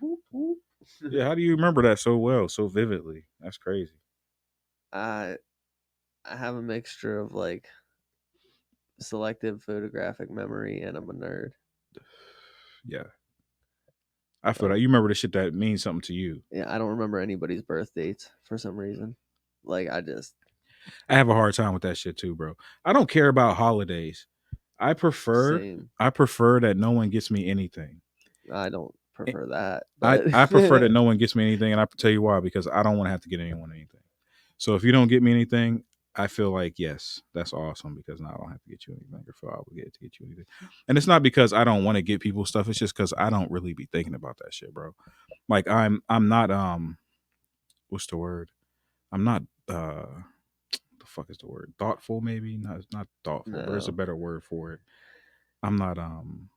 Yeah, how do you remember that so well, so vividly? That's crazy. I have a mixture of like selective photographic memory, and I'm a nerd. Yeah. I feel that you remember the shit that means something to you. Yeah, I don't remember anybody's birth dates for some reason. Like I have a hard time with that shit too, bro. I don't care about holidays. I prefer that no one gets me anything. I don't prefer that. I prefer that no one gets me anything, and I tell you why, because I don't want to have to get anyone anything. So if you don't get me anything, I feel like, yes, that's awesome, because now I don't have to get you anything or feel obligated to get you anything. And it's not because I don't want to get people stuff. It's just because I don't really be thinking about that shit, bro. Like I'm not what's the word? I'm not the fuck is the word? Thoughtful, maybe? Not thoughtful, but there's a better word for it. I'm not on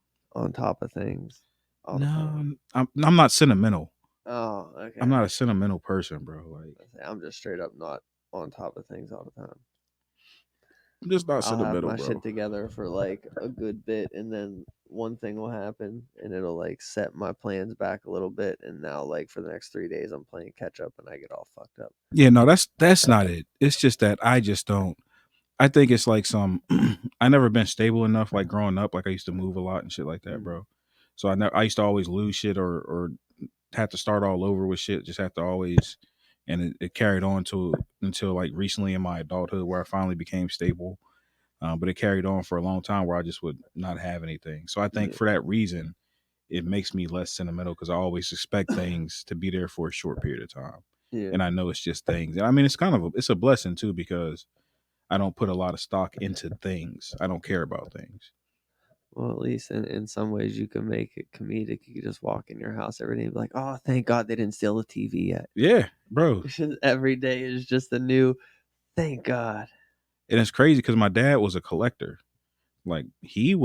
top of things. No, I'm not sentimental. Oh, okay. I'm not a sentimental person, bro. Like I'm just straight up not on top of things all the time. I'm just not sentimental, I'll have my bro. shit together for like a good bit, and then one thing will happen, and it'll like set my plans back a little bit. And now, like for the next 3 days, I'm playing catch up, and I get all fucked up. Yeah, no, that's not it. It's just that I I think it's like some. I never been stable enough. Like growing up, like I used to move a lot and shit like that, bro. So I used to always lose shit or have to start all over with shit. Just have to always, and it carried on until like recently in my adulthood where I finally became stable. But it carried on for a long time where I just would not have anything. So I think for that reason, it makes me less sentimental because I always expect things to be there for a short period of time. Yeah. And I know it's just things. And I mean, it's kind of it's a blessing too because I don't put a lot of stock into things. I don't care about things. Well, at least in some ways you can make it comedic. You can just walk in your house every day and be like, oh, thank God they didn't steal the TV yet. Yeah, bro. Every day is just a new, thank God. And it's crazy because my dad was a collector. Like he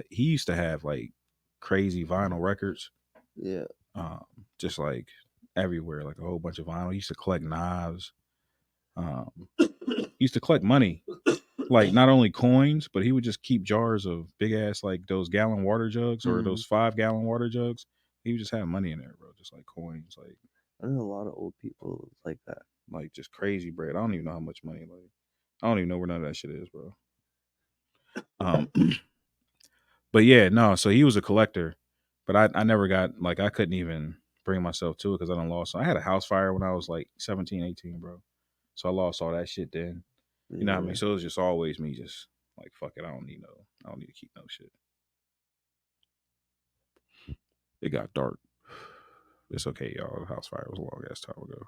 used to have like crazy vinyl records. Yeah. Just like everywhere, like a whole bunch of vinyl. He used to collect knives. He used to collect money. Like not only coins, but he would just keep jars of big ass like those gallon water jugs or those 5-gallon water jugs. He would just have money in there, bro. Just like coins, like I know a lot of old people like that. Like just crazy bread. I don't even know how much money. Like I don't even know where none of that shit is, bro. But yeah, no. So he was a collector, but I never got like I couldn't even bring myself to it because I done lost. I had a house fire when I was like 17, 18, bro. So I lost all that shit then. You know what I mean? So it was just always me just like, fuck it. I don't need to keep no shit. It got dark. It's okay, y'all. The house fire was a long ass time ago.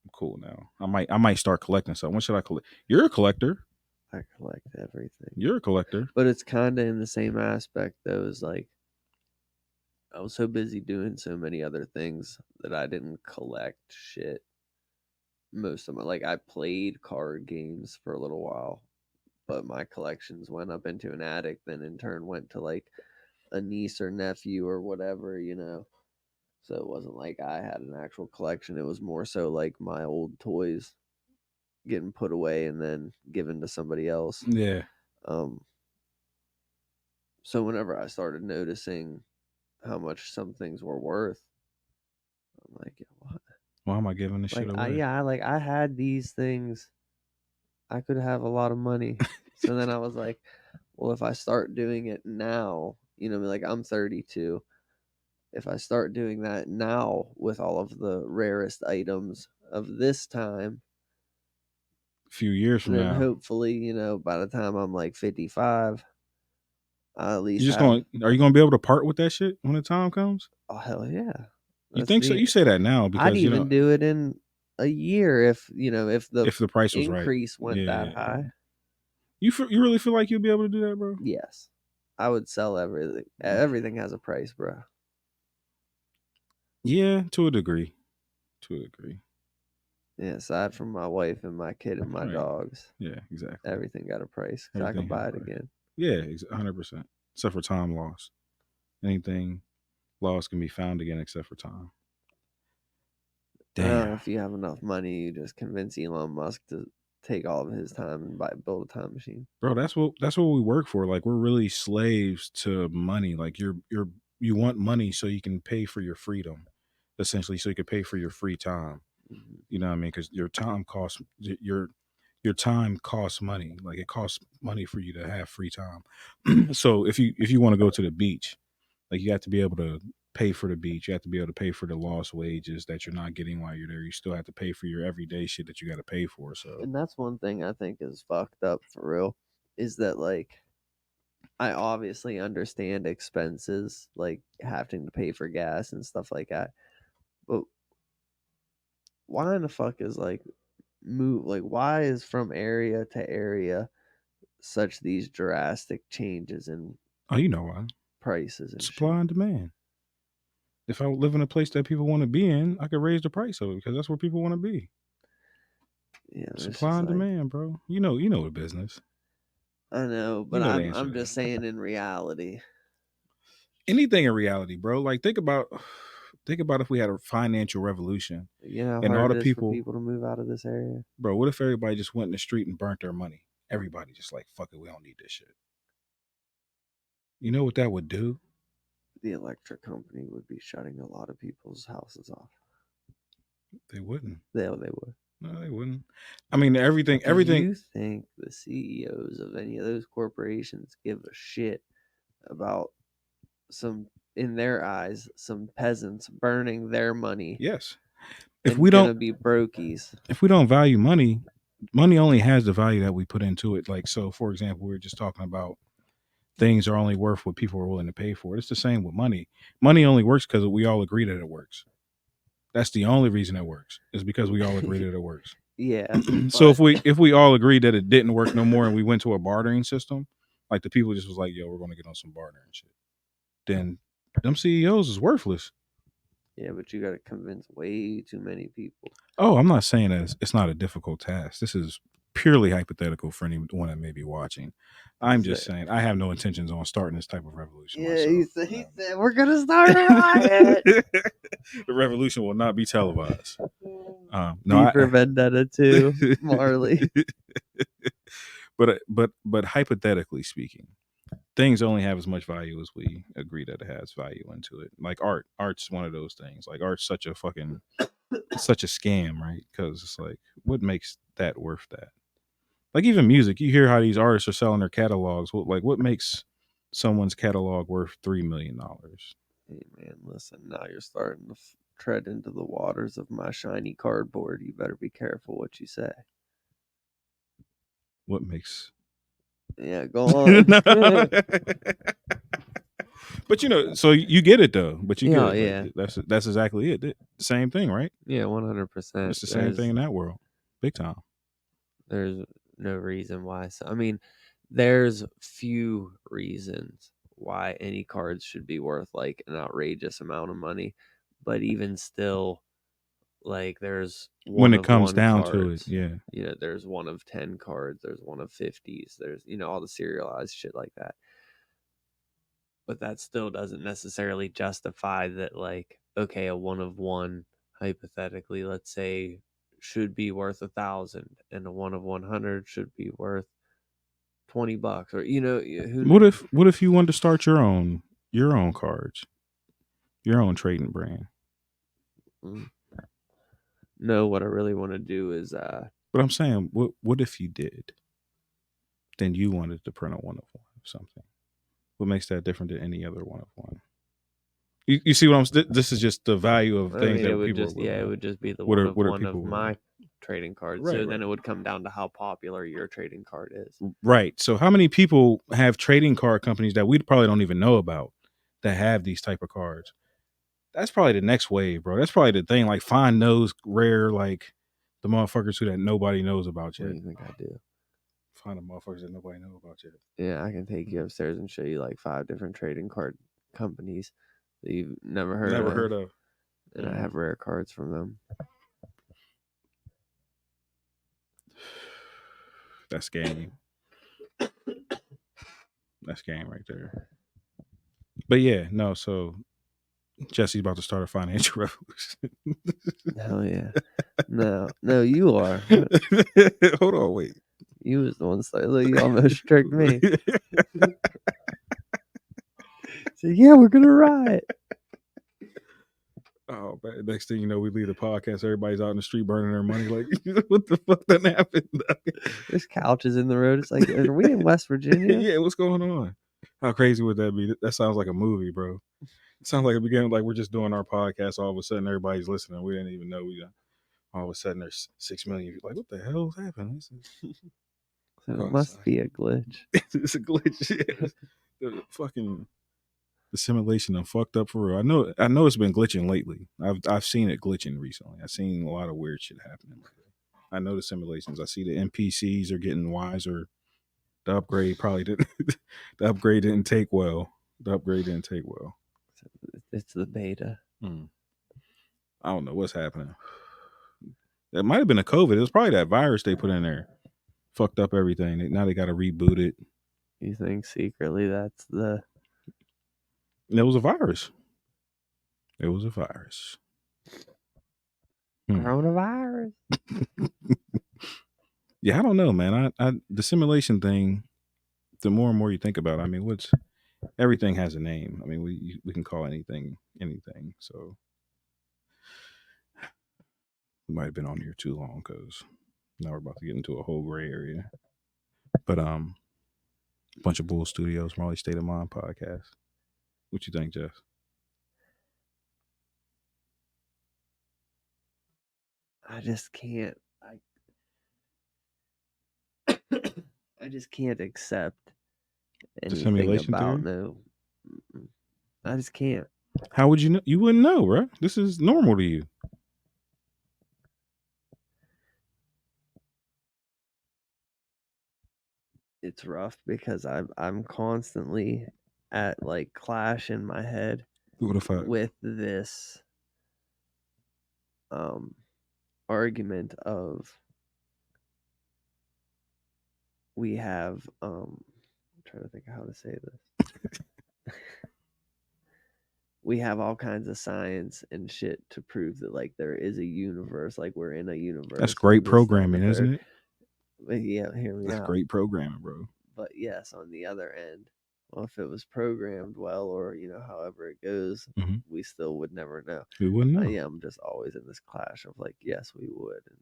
I'm cool now. I might start collecting something. What should I collect? You're a collector. I collect everything. You're a collector. But it's kind of in the same aspect, though, as like I was so busy doing so many other things that I didn't collect shit. Most of my, like, I played card games for a little while, but my collections went up into an attic, then in turn went to like a niece or nephew or whatever, you know. So it wasn't like I had an actual collection. It was more so like my old toys getting put away and then given to somebody else. Yeah. So whenever I started noticing how much some things were worth, I'm like, yeah, what? Why am I giving this shit away? I had these things. I could have a lot of money. So then I was like, well, if I start doing it now, you know, like I'm 32. If I start doing that now with all of the rarest items of this time, A few years from then now, hopefully, you know, by the time I'm like 55, I at least you just have. are you gonna be able to part with that shit when the time comes? Oh hell yeah! You think so? You say that now because I'd even do it in a year if the price was increase right. went that high. You really feel like you'll be able to do that, bro? Yes, I would sell everything. Everything has a price, bro. Yeah, to a degree. Yeah, aside from my wife and my kid and my dogs. Yeah, exactly. Everything got a price because I could buy it again. Yeah, 100%. Except for time lost. Anything lost can be found again except for time. Damn. If you have enough money, you just convince Elon Musk to take all of his time and build a time machine. Bro, that's what we work for. Like we're really slaves to money. Like you want money so you can pay for your freedom, essentially, so you can pay for your free time. Mm-hmm. You know what I mean? Because your time costs your time costs money. Like it costs money for you to have free time. So if you want to go to the beach, like you have to be able to pay for the beach. You have to be able to pay for the lost wages that you're not getting while you're there. You still have to pay for your everyday shit that you got to pay for. So, and that's one thing I think is fucked up for real, is that like I obviously understand expenses, like having to pay for gas and stuff like that, but why in the fuck is like why is from area to area such these drastic changes in you know why? prices and Supply and demand. If I live in a place that people want to be in, I could raise the price of it because that's where people want to be. Yeah, supply and demand, bro. You know the business. I know, but I'm just saying in reality. Anything in reality, bro. Like think about if we had a financial revolution. You know how and hard all the it is people for people to move out of this area? Bro, what if everybody just went in the street and burnt their money? Everybody just like, fuck it, we don't need this shit. You know what that would do? The electric company would be shutting a lot of people's houses off. They wouldn't. They would. No, they wouldn't. I mean, everything. Do you think the CEOs of any of those corporations give a shit about some, in their eyes, some peasants burning their money? Yes. If and we gonna don't, be brokies. if we don't value money, money only has the value that we put into it. Like, so for example, we were just talking about things are only worth what people are willing to pay for. It's the same with money. Money only works because we all agree that it works. That's the only reason it works, is because we all agree that it works. Yeah. So if we all agreed that it didn't work no more and we went to a bartering system, like the people just was like, yo, we're gonna get on some bartering shit, then them CEOs is worthless. Yeah, but you got to convince way too many people. Oh, I'm not saying that it's not a difficult task. This is purely hypothetical for anyone that may be watching. I'm just saying I have no intentions on starting this type of revolution. Yeah, myself. he said we're gonna start a riot. The revolution will not be televised. No, for Vendetta too, Marley. But hypothetically speaking, things only have as much value as we agree that it has value into it. Like art. Art's one of those things. Like art's such a scam, right? Because it's like, what makes that worth that? Like even music, you hear how these artists are selling their catalogs. What makes someone's catalog worth $3 million? Hey man, listen, now you're starting to tread into the waters of my shiny cardboard. You better be careful what you say. What makes? Yeah, go on. But so you get it though. But you get it. Yeah. That's exactly it. The same thing, right? Yeah, 100%. It's the same thing in that world, big time. There's no reason why. So, I mean, there's few reasons why any cards should be worth like an outrageous amount of money, but even still, like there's when it comes down to it, yeah. There's one of 10 cards. There's one of 50s. There's all the serialized shit like that. But that still doesn't necessarily justify that, like, okay, a one of one, hypothetically, let's say, should be worth 1,000, and a one of 100 should be worth $20, or what if you wanted to start your own cards, your own trading brand? No, what I really want to do is but I'm saying, what if you did? Then you wanted to print a one of one of something. What makes that different than any other one of one? You see what I'm saying? This is just the value of things that people it would just be the one of one of my trading cards. Right, so then it would come down to how popular your trading card is. Right. So how many people have trading card companies that we probably don't even know about that have these type of cards? That's probably the next wave, bro. That's probably the thing. Like find those rare, like the motherfuckers that nobody knows about yet. What do you think I do? Find the motherfuckers that nobody knows about yet. Yeah, I can take you upstairs and show you like 5 different trading card companies that you've never heard of. And I have rare cards from them. That's game. That's game right there. But yeah, no, so Jesse's about to start a financial revolution. Hell yeah. No, you are. Hold on, wait. You was the one that you almost tricked me. So yeah, we're gonna riot. Oh, man. Next thing you know, we leave the podcast. Everybody's out in the street burning their money. Like, what the fuck done happened? There's couches in the road. It's like, are we in West Virginia? Yeah, what's going on? How crazy would that be? That sounds like a movie, bro. It sounds like a beginning, like we're just doing our podcast. All of a sudden, everybody's listening. We didn't even know all of a sudden there's 6 million. Like, what the hell is happening? So it must be a glitch. It's a glitch. The simulation done fucked up for real. I know it's been glitching lately. I've seen it glitching recently. I've seen a lot of weird shit happening. I know the simulations. I see the NPCs are getting wiser. The upgrade probably didn't. The upgrade didn't take well. It's the beta. I don't know what's happening. It might have been a COVID. It was probably that virus they put in there. Fucked up everything. Now they got to reboot it. You think secretly that's the... It was a virus. Coronavirus. Yeah, I don't know, man. I the simulation thing, the more and more you think about it, I mean, everything has a name. I mean, we can call anything. So We might have been on here too long because now we're about to get into a whole gray area. But BunchaBull Studios, Marley State of Mind podcast. What you think, Jeff? I just can't. I just can't accept anything simulation about theory? no. I just can't. How would you know? You wouldn't know, right? This is normal to you. It's rough because I'm constantly at like clash in my head What if I? with this argument of we have I'm trying to think of how to say this. We have all kinds of science and shit to prove that like there is a universe, like we're in a universe. That's great this, that, and the programming, isn't third. it? But yeah, hear me That's out. great programming, bro. But yes, on the other end, well, if it was programmed well, or however it goes, we still would never know. We wouldn't know. Yeah, I'm just always in this clash of like, yes, we would. And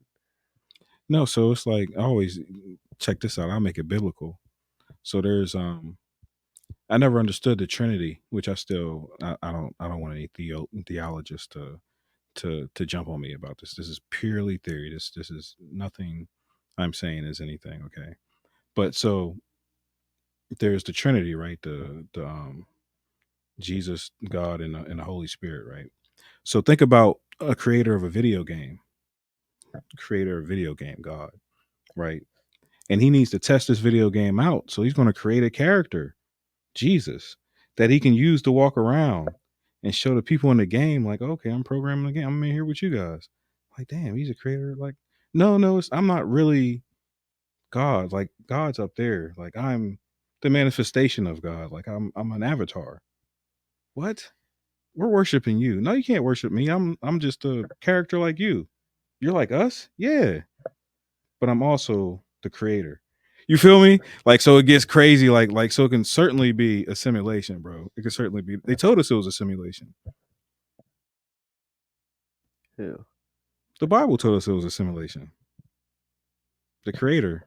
no, so it's like I always check this out. I'll make it biblical. So there's I never understood the Trinity, which I don't want any theologists to jump on me about this. This is purely theory. This is nothing I'm saying is anything, okay? But so there's the Trinity, right? The Jesus, God, and the Holy Spirit, right? So think about a creator of a video game, God, right? And he needs to test this video game out. So he's going to create a character, Jesus, that he can use to walk around and show the people in the game, like, okay, I'm programming the game. I'm in here with you guys. Like, damn, he's a creator. Like, no, I'm not really God. Like, God's up there. Like, I'm the manifestation of God. Like, I'm an avatar. What? We're worshiping you. No, you can't worship me. I'm just a character like you. You're like us? Yeah. But I'm also the creator. You feel me? Like, so it gets crazy. Like, so it can certainly be a simulation, bro. It can certainly be. They told us it was a simulation. who? The Bible told us it was a simulation. The creator,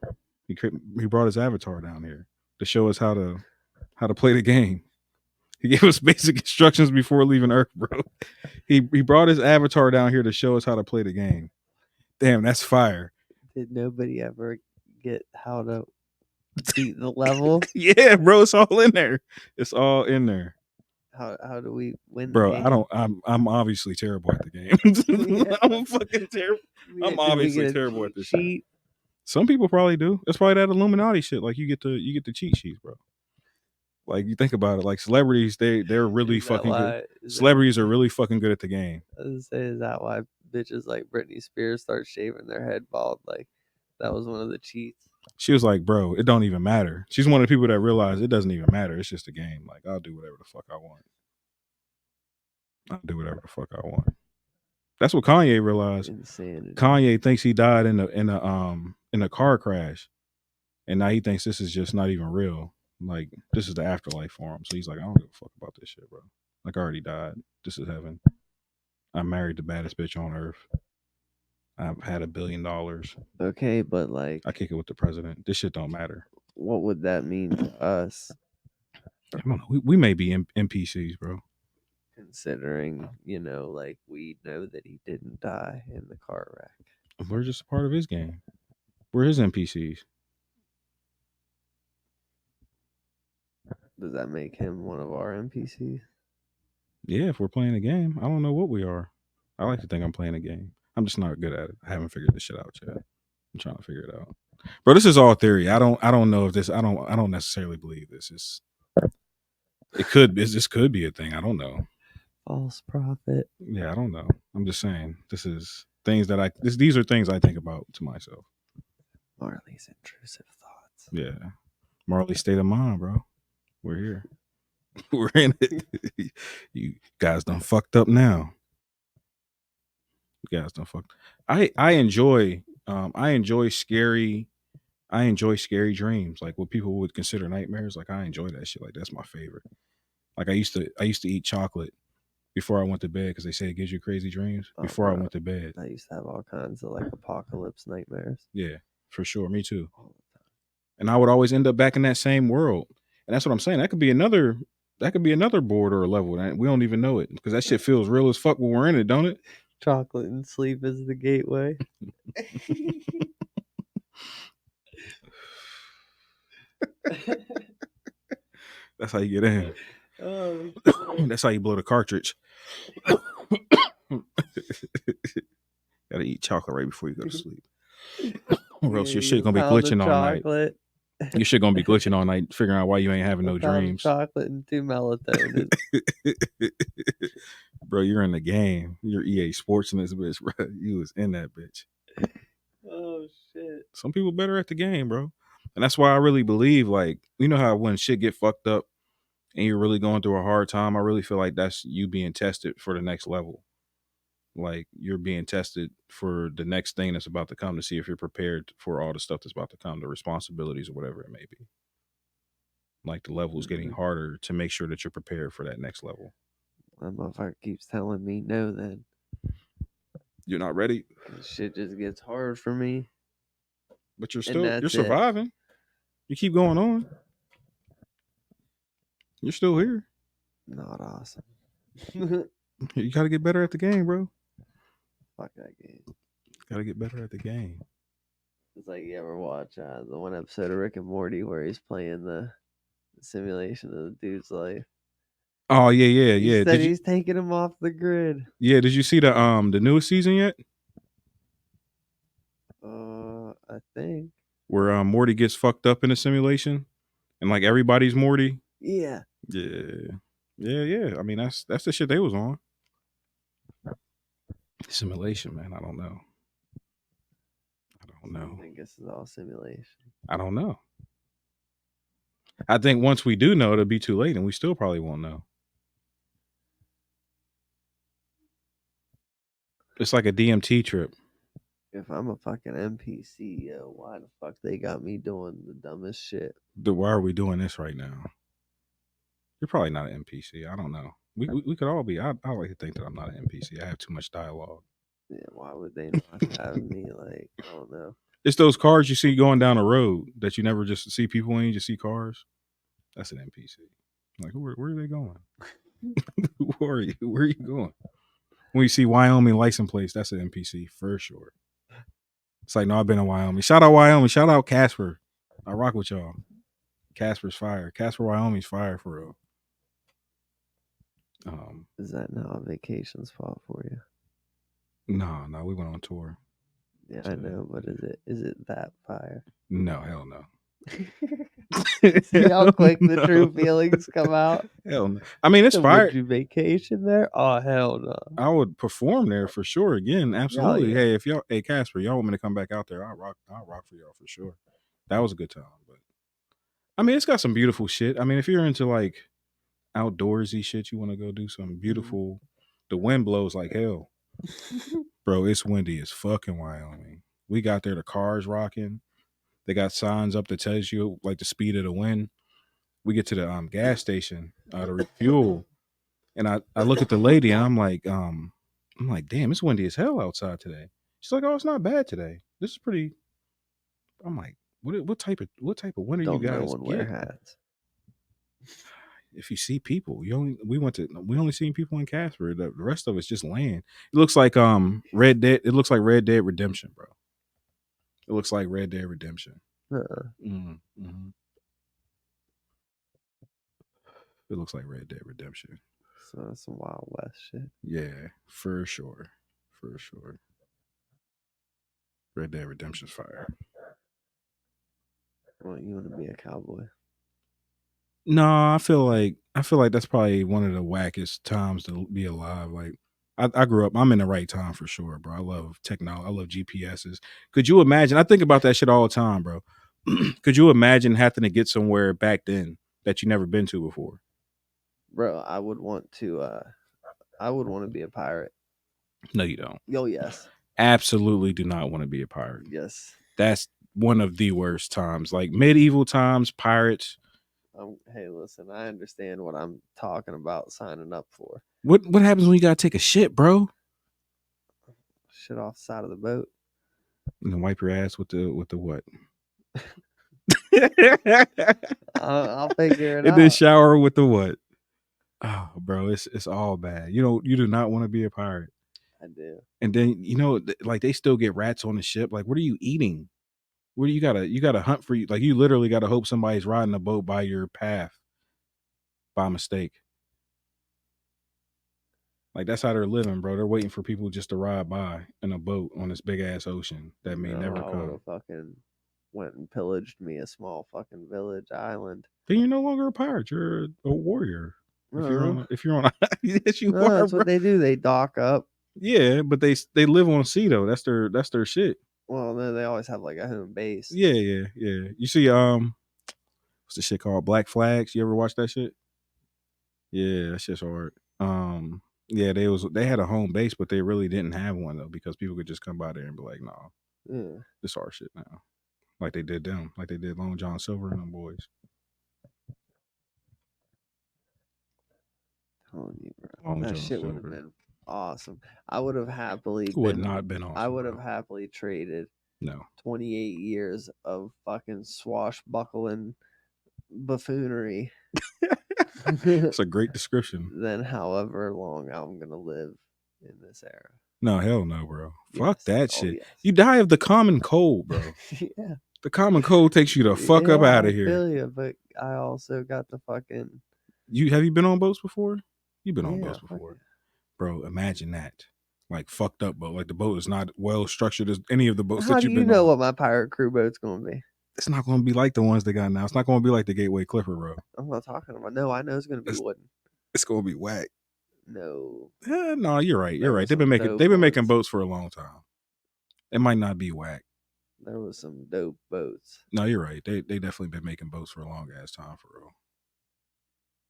he brought his avatar down here to show us how to play the game. He gave us basic instructions before leaving Earth, bro. He brought his avatar down here to show us how to play the game. Damn, that's fire. Did nobody ever get how to beat the level? Yeah, bro, it's all in there. It's all in there. How do we win? Bro, the game? I'm obviously terrible at the game. I'm fucking terrible. I'm obviously terrible at this shit. Some people probably do. That's probably that Illuminati shit. Like you get the cheat sheets, bro. Like you think about it, like celebrities, they're really fucking good. Celebrities are really fucking good at the game. I was say, is that why bitches like Britney Spears start shaving their head bald? Like that was one of the cheats. She was like, bro, it don't even matter. She's one of the people that realize it doesn't even matter. It's just a game. Like I'll do whatever the fuck I want. I'll do whatever the fuck I want. That's what Kanye realized. Insanity. Kanye thinks he died in a car crash, and now he thinks this is just not even real. Like this is the afterlife for him. So he's like, I don't give a fuck about this shit, bro. Like I already died. This is heaven. I married the baddest bitch on earth. I've had $1 billion. Okay, but like I kick it with the president. This shit don't matter. What would that mean to us? I don't know. We may be NPCs, bro. Considering, like we know that he didn't die in the car wreck. We're just a part of his game. We're his NPCs. Does that make him one of our NPCs? Yeah, if we're playing a game. I don't know what we are. I like to think I'm playing a game. I'm just not good at it. I haven't figured this shit out yet. I'm trying to figure it out. Bro, this is all theory. I don't know if this I don't necessarily believe this is this could be a thing. I don't know. False prophet. Yeah, I don't know. I'm just saying this is things that these are things I think about to myself. Marley's intrusive thoughts. Yeah. Marley's state of mind, bro. We're here. We're in it. You guys done fucked up now. You guys done fucked. I enjoy scary dreams, like what people would consider nightmares. Like I enjoy that shit. Like that's my favorite. Like I used to eat chocolate before I went to bed because they say it gives you crazy dreams before I went to bed. I used to have all kinds of like apocalypse nightmares. Yeah, for sure. Me too. All the time. And I would always end up back in that same world. And that's what I'm saying. That could be another board or a level. And we don't even know it because that shit feels real as fuck when we're in it, don't it? Chocolate and sleep is the gateway. That's how you get in. Oh, That's how you blow the cartridge. Gotta eat chocolate right before you go to sleep. Or else your shit gonna be glitching all night. Your shit gonna be glitching all night, figuring out why you ain't having no dreams. Chocolate and 2 melatonin. Bro, you're in the game. You're EA Sports in this bitch, bro. You was in that bitch. Oh shit. Some people better at the game, bro. And that's why I really believe, like, you know how when shit get fucked up and you're really going through a hard time, I really feel like that's you being tested for the next level. Like you're being tested for the next thing that's about to come to see if you're prepared for all the stuff that's about to come, the responsibilities or whatever it may be. Like the level is getting harder to make sure that you're prepared for that next level. That motherfucker keeps telling me no then. You're not ready. This shit just gets hard for me. But you're surviving. You keep going on. You're still here. Not awesome. You gotta get better at the game, bro. Fuck that game. Gotta get better at the game. It's like you ever watch the one episode of Rick and Morty where he's playing the simulation of the dude's life. Oh yeah. He said he's taking him off the grid. Yeah, did you see the newest season yet? I think. Where Morty gets fucked up in a simulation and like everybody's Morty. Yeah. Yeah. I mean that's the shit they was on. Simulation, man. I don't know. I think this is all simulation. I don't know. I think once we do know, it'll be too late and we still probably won't know. It's like a DMT trip. If I'm a fucking NPC, why the fuck they got me doing the dumbest shit? Why are we doing this right now? You're probably not an NPC. I don't know. We could all be. I like to think that I'm not an NPC. I have too much dialogue. Yeah, why would they not have me? Like, I don't know. It's those cars you see going down the road that you never just see people in. You just see cars. That's an NPC. Like, where are they going? Who are you? Where are you going? When you see Wyoming license plates, that's an NPC for sure. It's like, no, I've been in Wyoming. Shout out Wyoming. Shout out Casper. I rock with y'all. Casper's fire. Casper, Wyoming's fire for real. Is that now a vacation spot for you? No, we went on tour. Yeah, I know, but is it that fire? No, hell no. See how quick the true feelings come out? Hell no. I mean, it's fire. Would you vacation there? Oh, hell no. I would perform there for sure. Again, absolutely. Yeah. Hey, Casper, y'all want me to come back out there? I'll rock for y'all for sure. That was a good time. But I mean, it's got some beautiful shit. I mean, if you're into like outdoorsy shit, you want to go do some beautiful. The wind blows like hell. Bro, it's windy as fucking Wyoming. We got there, the cars rocking. They got signs up that tells you like the speed of the wind. We get to the gas station to refuel, and I look at the lady and I'm like, damn, it's windy as hell outside today. She's like, oh, it's not bad today. This is pretty. I'm like, what type of wind are you guys? No one wear hats. If you see people, we only seen people in Casper. The rest of it's just land. It looks like Red Dead. It looks like Red Dead Redemption, bro. It looks like Red Dead Redemption. Mm-hmm. It looks like Red Dead Redemption. So that's some Wild West shit. Yeah, for sure. Red Dead Redemption's fire. Well, you want to be a cowboy? No, I feel like that's probably one of the wackest times to be alive. Like I grew up, I'm in the right time for sure, bro. I love technology. I love GPSs. Could you imagine? I think about that shit all the time, bro. Could you imagine having to get somewhere back then that you never been to before? Bro, I would want to be a pirate. No, you don't. Oh, yes. Absolutely do not want to be a pirate. Yes. That's one of the worst times. Like medieval times, pirates. Hey, listen, I understand what I'm talking about signing up for. What happens when you gotta take a shit, bro? Shit off the side of the boat. And then wipe your ass with the what? I'll figure it And then out. shower with the what? Oh, bro, it's all bad. You do not want to be a pirate. I do. And then like they still get rats on the ship. Like, what are you eating? What do you gotta hunt for you? Like, you literally gotta hope somebody's riding a boat by your path by mistake. Like, that's how they're living, bro. They're waiting for people just to ride by in a boat on this big ass ocean that may never I would come. have fucking went and pillaged me a small fucking village island. Then you're no longer a pirate. You're a warrior. If you're on, yes, you No, are. that's Bro. what they do. They dock up. Yeah, but they live on sea though. That's their shit. Well, then they always have like a home base. Yeah. You see, what's the shit called? Black Flags. You ever watch that shit? Yeah, that shit's hard. Yeah, they had a home base, but they really didn't have one though, because people could just come by there and be like, "No, this our shit now," like they did them, like they did Long John Silver and them boys. Telling you, bro, Long that John shit would have Silver. been awesome. I would have happily Would not been awesome. I would have bro. happily traded No. 28 years of fucking swashbuckling buffoonery. It's a great description. Than however long I'm gonna live in this era. No, hell no, bro. Fuck Yes. that Oh, shit. yes. You die of the common cold, bro. Yeah. The common cold takes you the fuck up out I of here. feel you, but I also got the fucking. Have you been on boats before? You've been on Yeah, boats fuck before, yeah. bro. Imagine that, like fucked up boat. Like the boat is not well structured as any of the boats How that do you've you been know on. what my pirate crew boat's gonna be? It's not going to be like the ones they got now. It's not going to be like the Gateway Clipper, bro. I'm not talking about. No, I know it's gonna be wooden. It's going to be whack. No. No, you're right. You're There right. was They've some been dope making ones. boats for a long time. It might not be whack. There was some dope boats. No, you're right. They definitely been making boats for a long ass time, for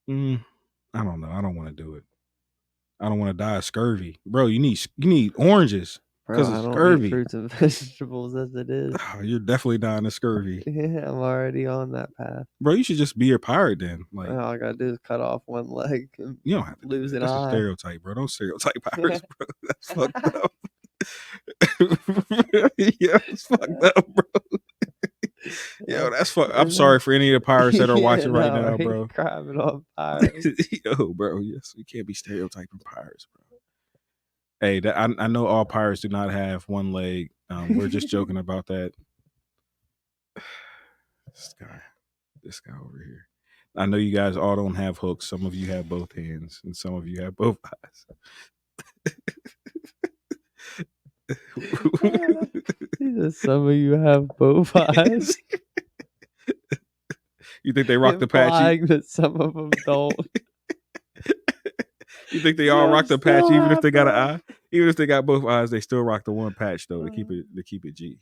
real. I don't know. I don't want to do it. I don't want to die of scurvy, bro. You need oranges because Bro, of I don't scurvy. eat fruits and vegetables as it is. Oh, you're definitely dying of scurvy, Yeah, I'm already on that path. bro. You should just be a pirate then. Like, All I gotta do is cut off one leg and you don't have to lose do an that. That's a eye. stereotype, bro. Don't stereotype pirates, bro. That's fucked up. Yeah, it's fucked up, bro. Yo, that's fuck. I'm sorry for any of the pirates that are watching right now, bro. Crabbing on pirates. Yo, bro. Yes, you can't be stereotyping pirates, bro. Hey, I know all pirates do not have one leg. We're just joking about that. This guy over here. I know you guys all don't have hooks. Some of you have both hands, and some of you have both eyes. Some of you have both eyes. You think they rock the patch? Implying that some of them don't. You think they all rock the patch, even if they got an eye? Even if they got both eyes, they still rock the one patch though to keep it G.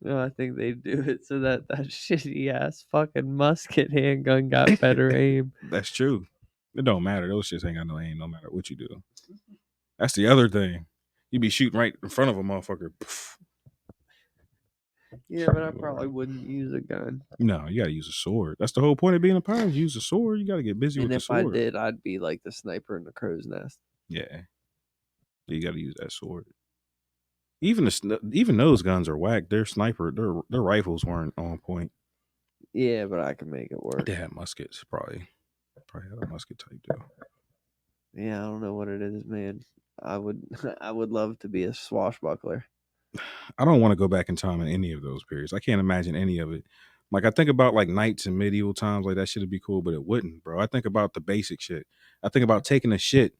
No, I think they do it so that shitty ass fucking musket handgun got better aim. That's true. It don't matter. Those shits ain't got no aim no matter what you do. That's the other thing. You be shooting right in front of a motherfucker. Yeah, but I probably wouldn't use a gun. No, you gotta use a sword. That's the whole point of being a pirate. Use a sword. You gotta get busy with the sword. And if I did, I'd be like the sniper in the crow's nest. Yeah. You gotta use that sword. Even those guns are whack. Their rifles weren't on point. Yeah, but I can make it work. They had muskets, probably had a musket type deal. Yeah, I don't know what it is, man. I would love to be a swashbuckler. I don't want to go back in time in any of those periods. I can't imagine any of it. Like, I think about like knights and medieval times, like that shit would be cool, but it wouldn't, bro. I think about the basic shit. I think about taking a shit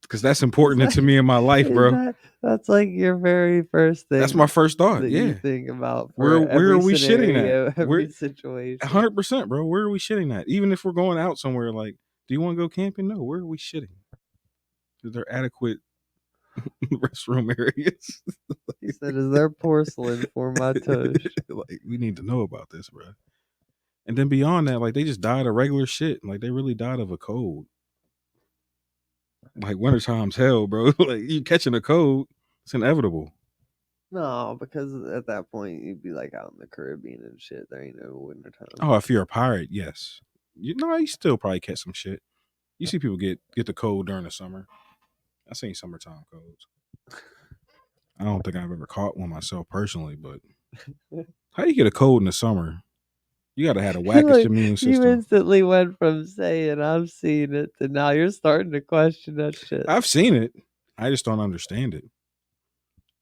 because that's important to me in my life, bro. That's like your very first thing. That's my first thought. That Yeah. you think about Where are we scenario, shitting at? every situation. 100%, bro. Where are we shitting at? Even if we're going out somewhere, like, do you want to go camping? No. Where are we shitting? Is there adequate restroom areas? He said, "Is there porcelain for my tush?" Like, we need to know about this, bro. And then beyond that, like, they just died of regular shit. Like, they really died of a cold. Like, wintertime's hell, bro. Like, you catching a cold, it's inevitable. No, because at that point you'd be like out in the Caribbean and shit. There ain't no winter time. Oh, if you're a pirate, yes. You still probably catch some shit. You see people get the cold during the summer. I seen summertime colds. I don't think I've ever caught one myself personally, but how do you get a cold in the summer? You gotta have the wackest immune You system. instantly went from saying I've seen it to now you're starting to question that shit. I've seen it. I just don't understand it.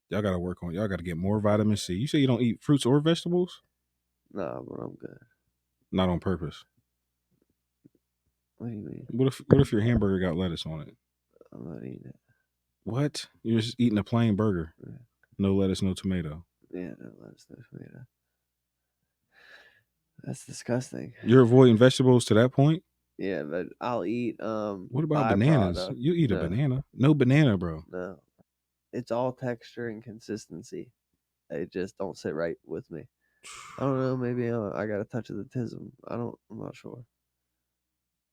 Y'all gotta work on. Y'all gotta get more vitamin C. You say you don't eat fruits or vegetables? Nah, but I'm good. Not on purpose. What do you mean? What if your hamburger got lettuce on it? I'm not eating it. What? You're just eating a plain burger. Yeah. No lettuce, no tomato. Yeah, no lettuce, no tomato. That's disgusting. You're avoiding vegetables to that point? Yeah, but I'll eat What about bananas? You eat a banana? No banana, bro. No. It's all texture and consistency. They just don't sit right with me. I don't know. Maybe I got a touch of the tism. I'm not sure.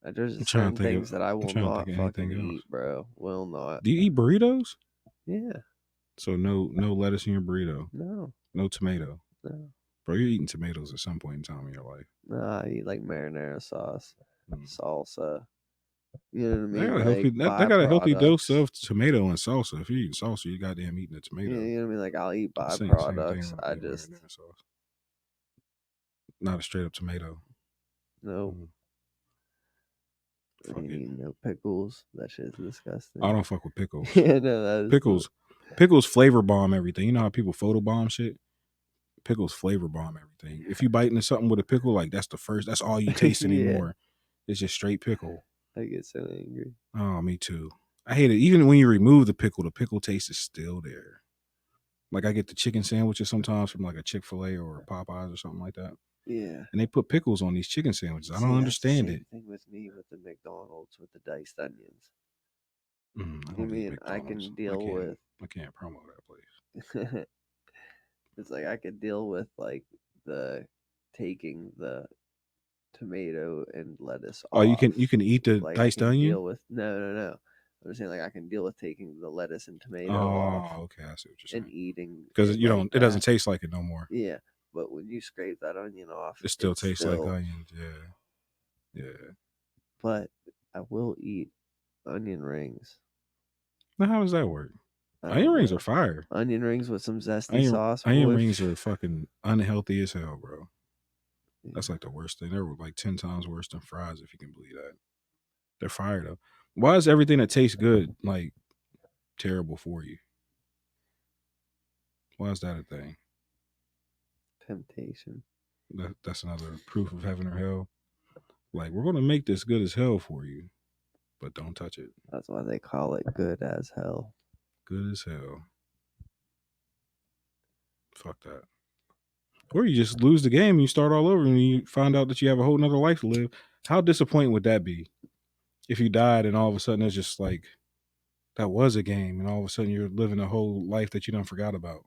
There's just certain things that I will not fucking eat, bro. Will not. Do you eat burritos? Yeah. So no lettuce in your burrito? No. No tomato? No. Bro, you're eating tomatoes at some point in time in your life. No, I eat like marinara sauce, salsa. You know what I mean? They got a healthy dose of tomato and salsa. If you're eating salsa, you goddamn eating a tomato. Yeah, you know what I mean? Like I'll eat byproducts. I just not a straight up tomato. No. No pickles. That shit's disgusting. I don't fuck with pickles. Yeah, no, that is pickles. Pickles flavor bomb everything. You know how people photo bomb shit? Pickles flavor bomb everything. If you bite into something with a pickle, like that's all you taste anymore. It's just straight pickle. I get so angry. Oh, me too. I hate it. Even when you remove the pickle taste is still there. Like I get the chicken sandwiches sometimes from like a Chick-fil-A or a Popeyes or something like that. Yeah. And they put pickles on these chicken sandwiches. I don't understand it. Thing with me with the McDonald's with the diced onions. I can deal with. I can't promo that place. It's like I could deal with like the taking the tomato and lettuce off. Oh, you can eat the diced onion? Deal with no. I'm just saying like I can deal with taking the lettuce and tomato off. Oh, okay, I see what you're saying. And eating because it doesn't taste like it no more. Yeah, but when you scrape that onion off, it still tastes like onions. Yeah. But I will eat onion rings. Now, how does that work? Onion rings are fire. Onion rings with some zesty sauce. Onion rings are fucking unhealthy as hell, bro. That's like the worst thing. They're like 10 times worse than fries, if you can believe that. They're fire though. Why is everything that tastes good like terrible for you? Why is that a thing? Temptation. That's another proof of heaven or hell. Like, we're gonna make this good as hell for you, but don't touch it. That's why they call it good as hell. Good as hell. Fuck that. Or you just lose the game and you start all over and you find out that you have a whole nother life to live. How disappointing would that be? If you died and all of a sudden it's just like, that was a game and all of a sudden you're living a whole life that you done forgot about.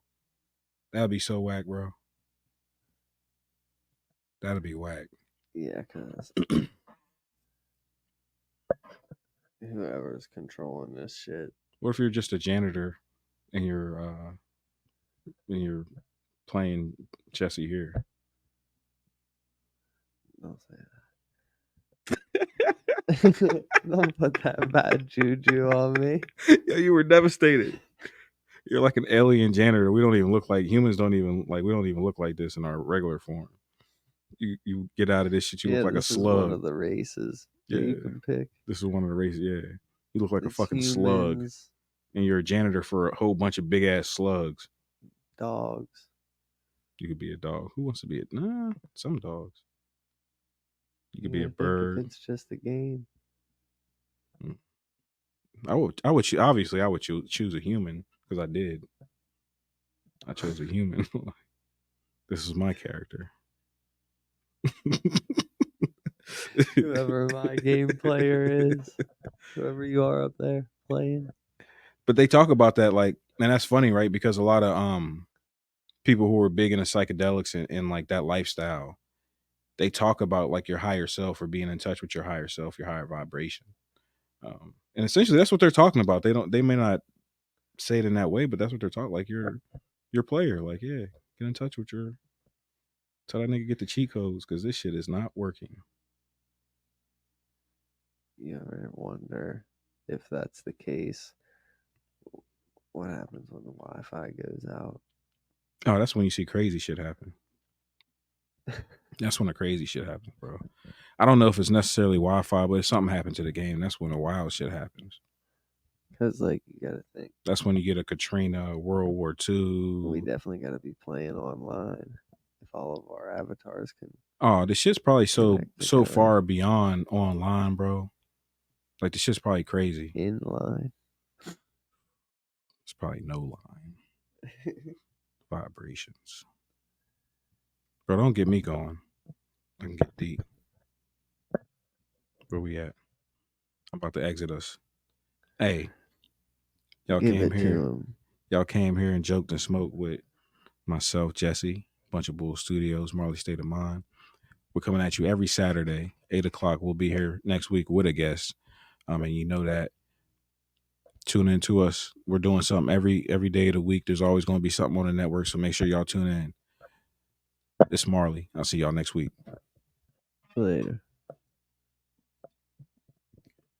That'd be so whack, bro. That'd be whack. Yeah, because whoever's controlling this shit. What if you're just a janitor and you're playing Jesse here? Don't say that. Don't put that bad juju on me. Yeah, you were devastated. You're like an alien janitor. We don't even look like humans. We don't even look like this in our regular form. You get out of this shit. You look like a slug. Is one of the races. Yeah, you can pick. This is one of the races. Yeah, you look like a fucking slug, and you're a janitor for a whole bunch of big ass slugs. Dogs. You could be a dog. Who wants to be some dogs. You could be a bird. If it's just a game. I would obviously I would choose a human because I did. I chose a human. This is my character. Whoever my game player is, whoever you are up there playing. But they talk about that like, and that's funny, right? Because a lot of people who are big into psychedelics and like that lifestyle, they talk about like your higher self or being in touch with your higher self, your higher vibration. And essentially that's what they're talking about. They may not say it in that way, but that's what they're talking. Like you're your player. Like, yeah, get in touch with your. Tell that nigga get the cheat codes because this shit is not working. You ever wonder if that's the case? What happens when the Wi-Fi goes out? Oh, that's when you see crazy shit happen. That's when the crazy shit happens, bro. I don't know if it's necessarily Wi-Fi, but if something happened to the game, that's when the wild shit happens. Because, like, you gotta think. That's when you get a Katrina, World War II. We definitely gotta be playing online if all of our avatars can. Oh, the shit's probably so connect together. far beyond online, bro. Like, the shit's probably crazy. In line. It's probably no line. Vibrations. Bro, don't get me going. I can get deep. Where we at? I'm about to exit us. Hey, y'all Give came it to here. 'em. Y'all came here and joked and smoked with myself, Jesse, BunchaBull Studios, Marley State of Mind. We're coming at you every Saturday, 8 o'clock. We'll be here next week with a guest. And you know that. Tune in to us. We're doing something every day of the week. There's always going to be something on the network, so make sure y'all tune in. It's Marley. I'll see y'all next week. Later.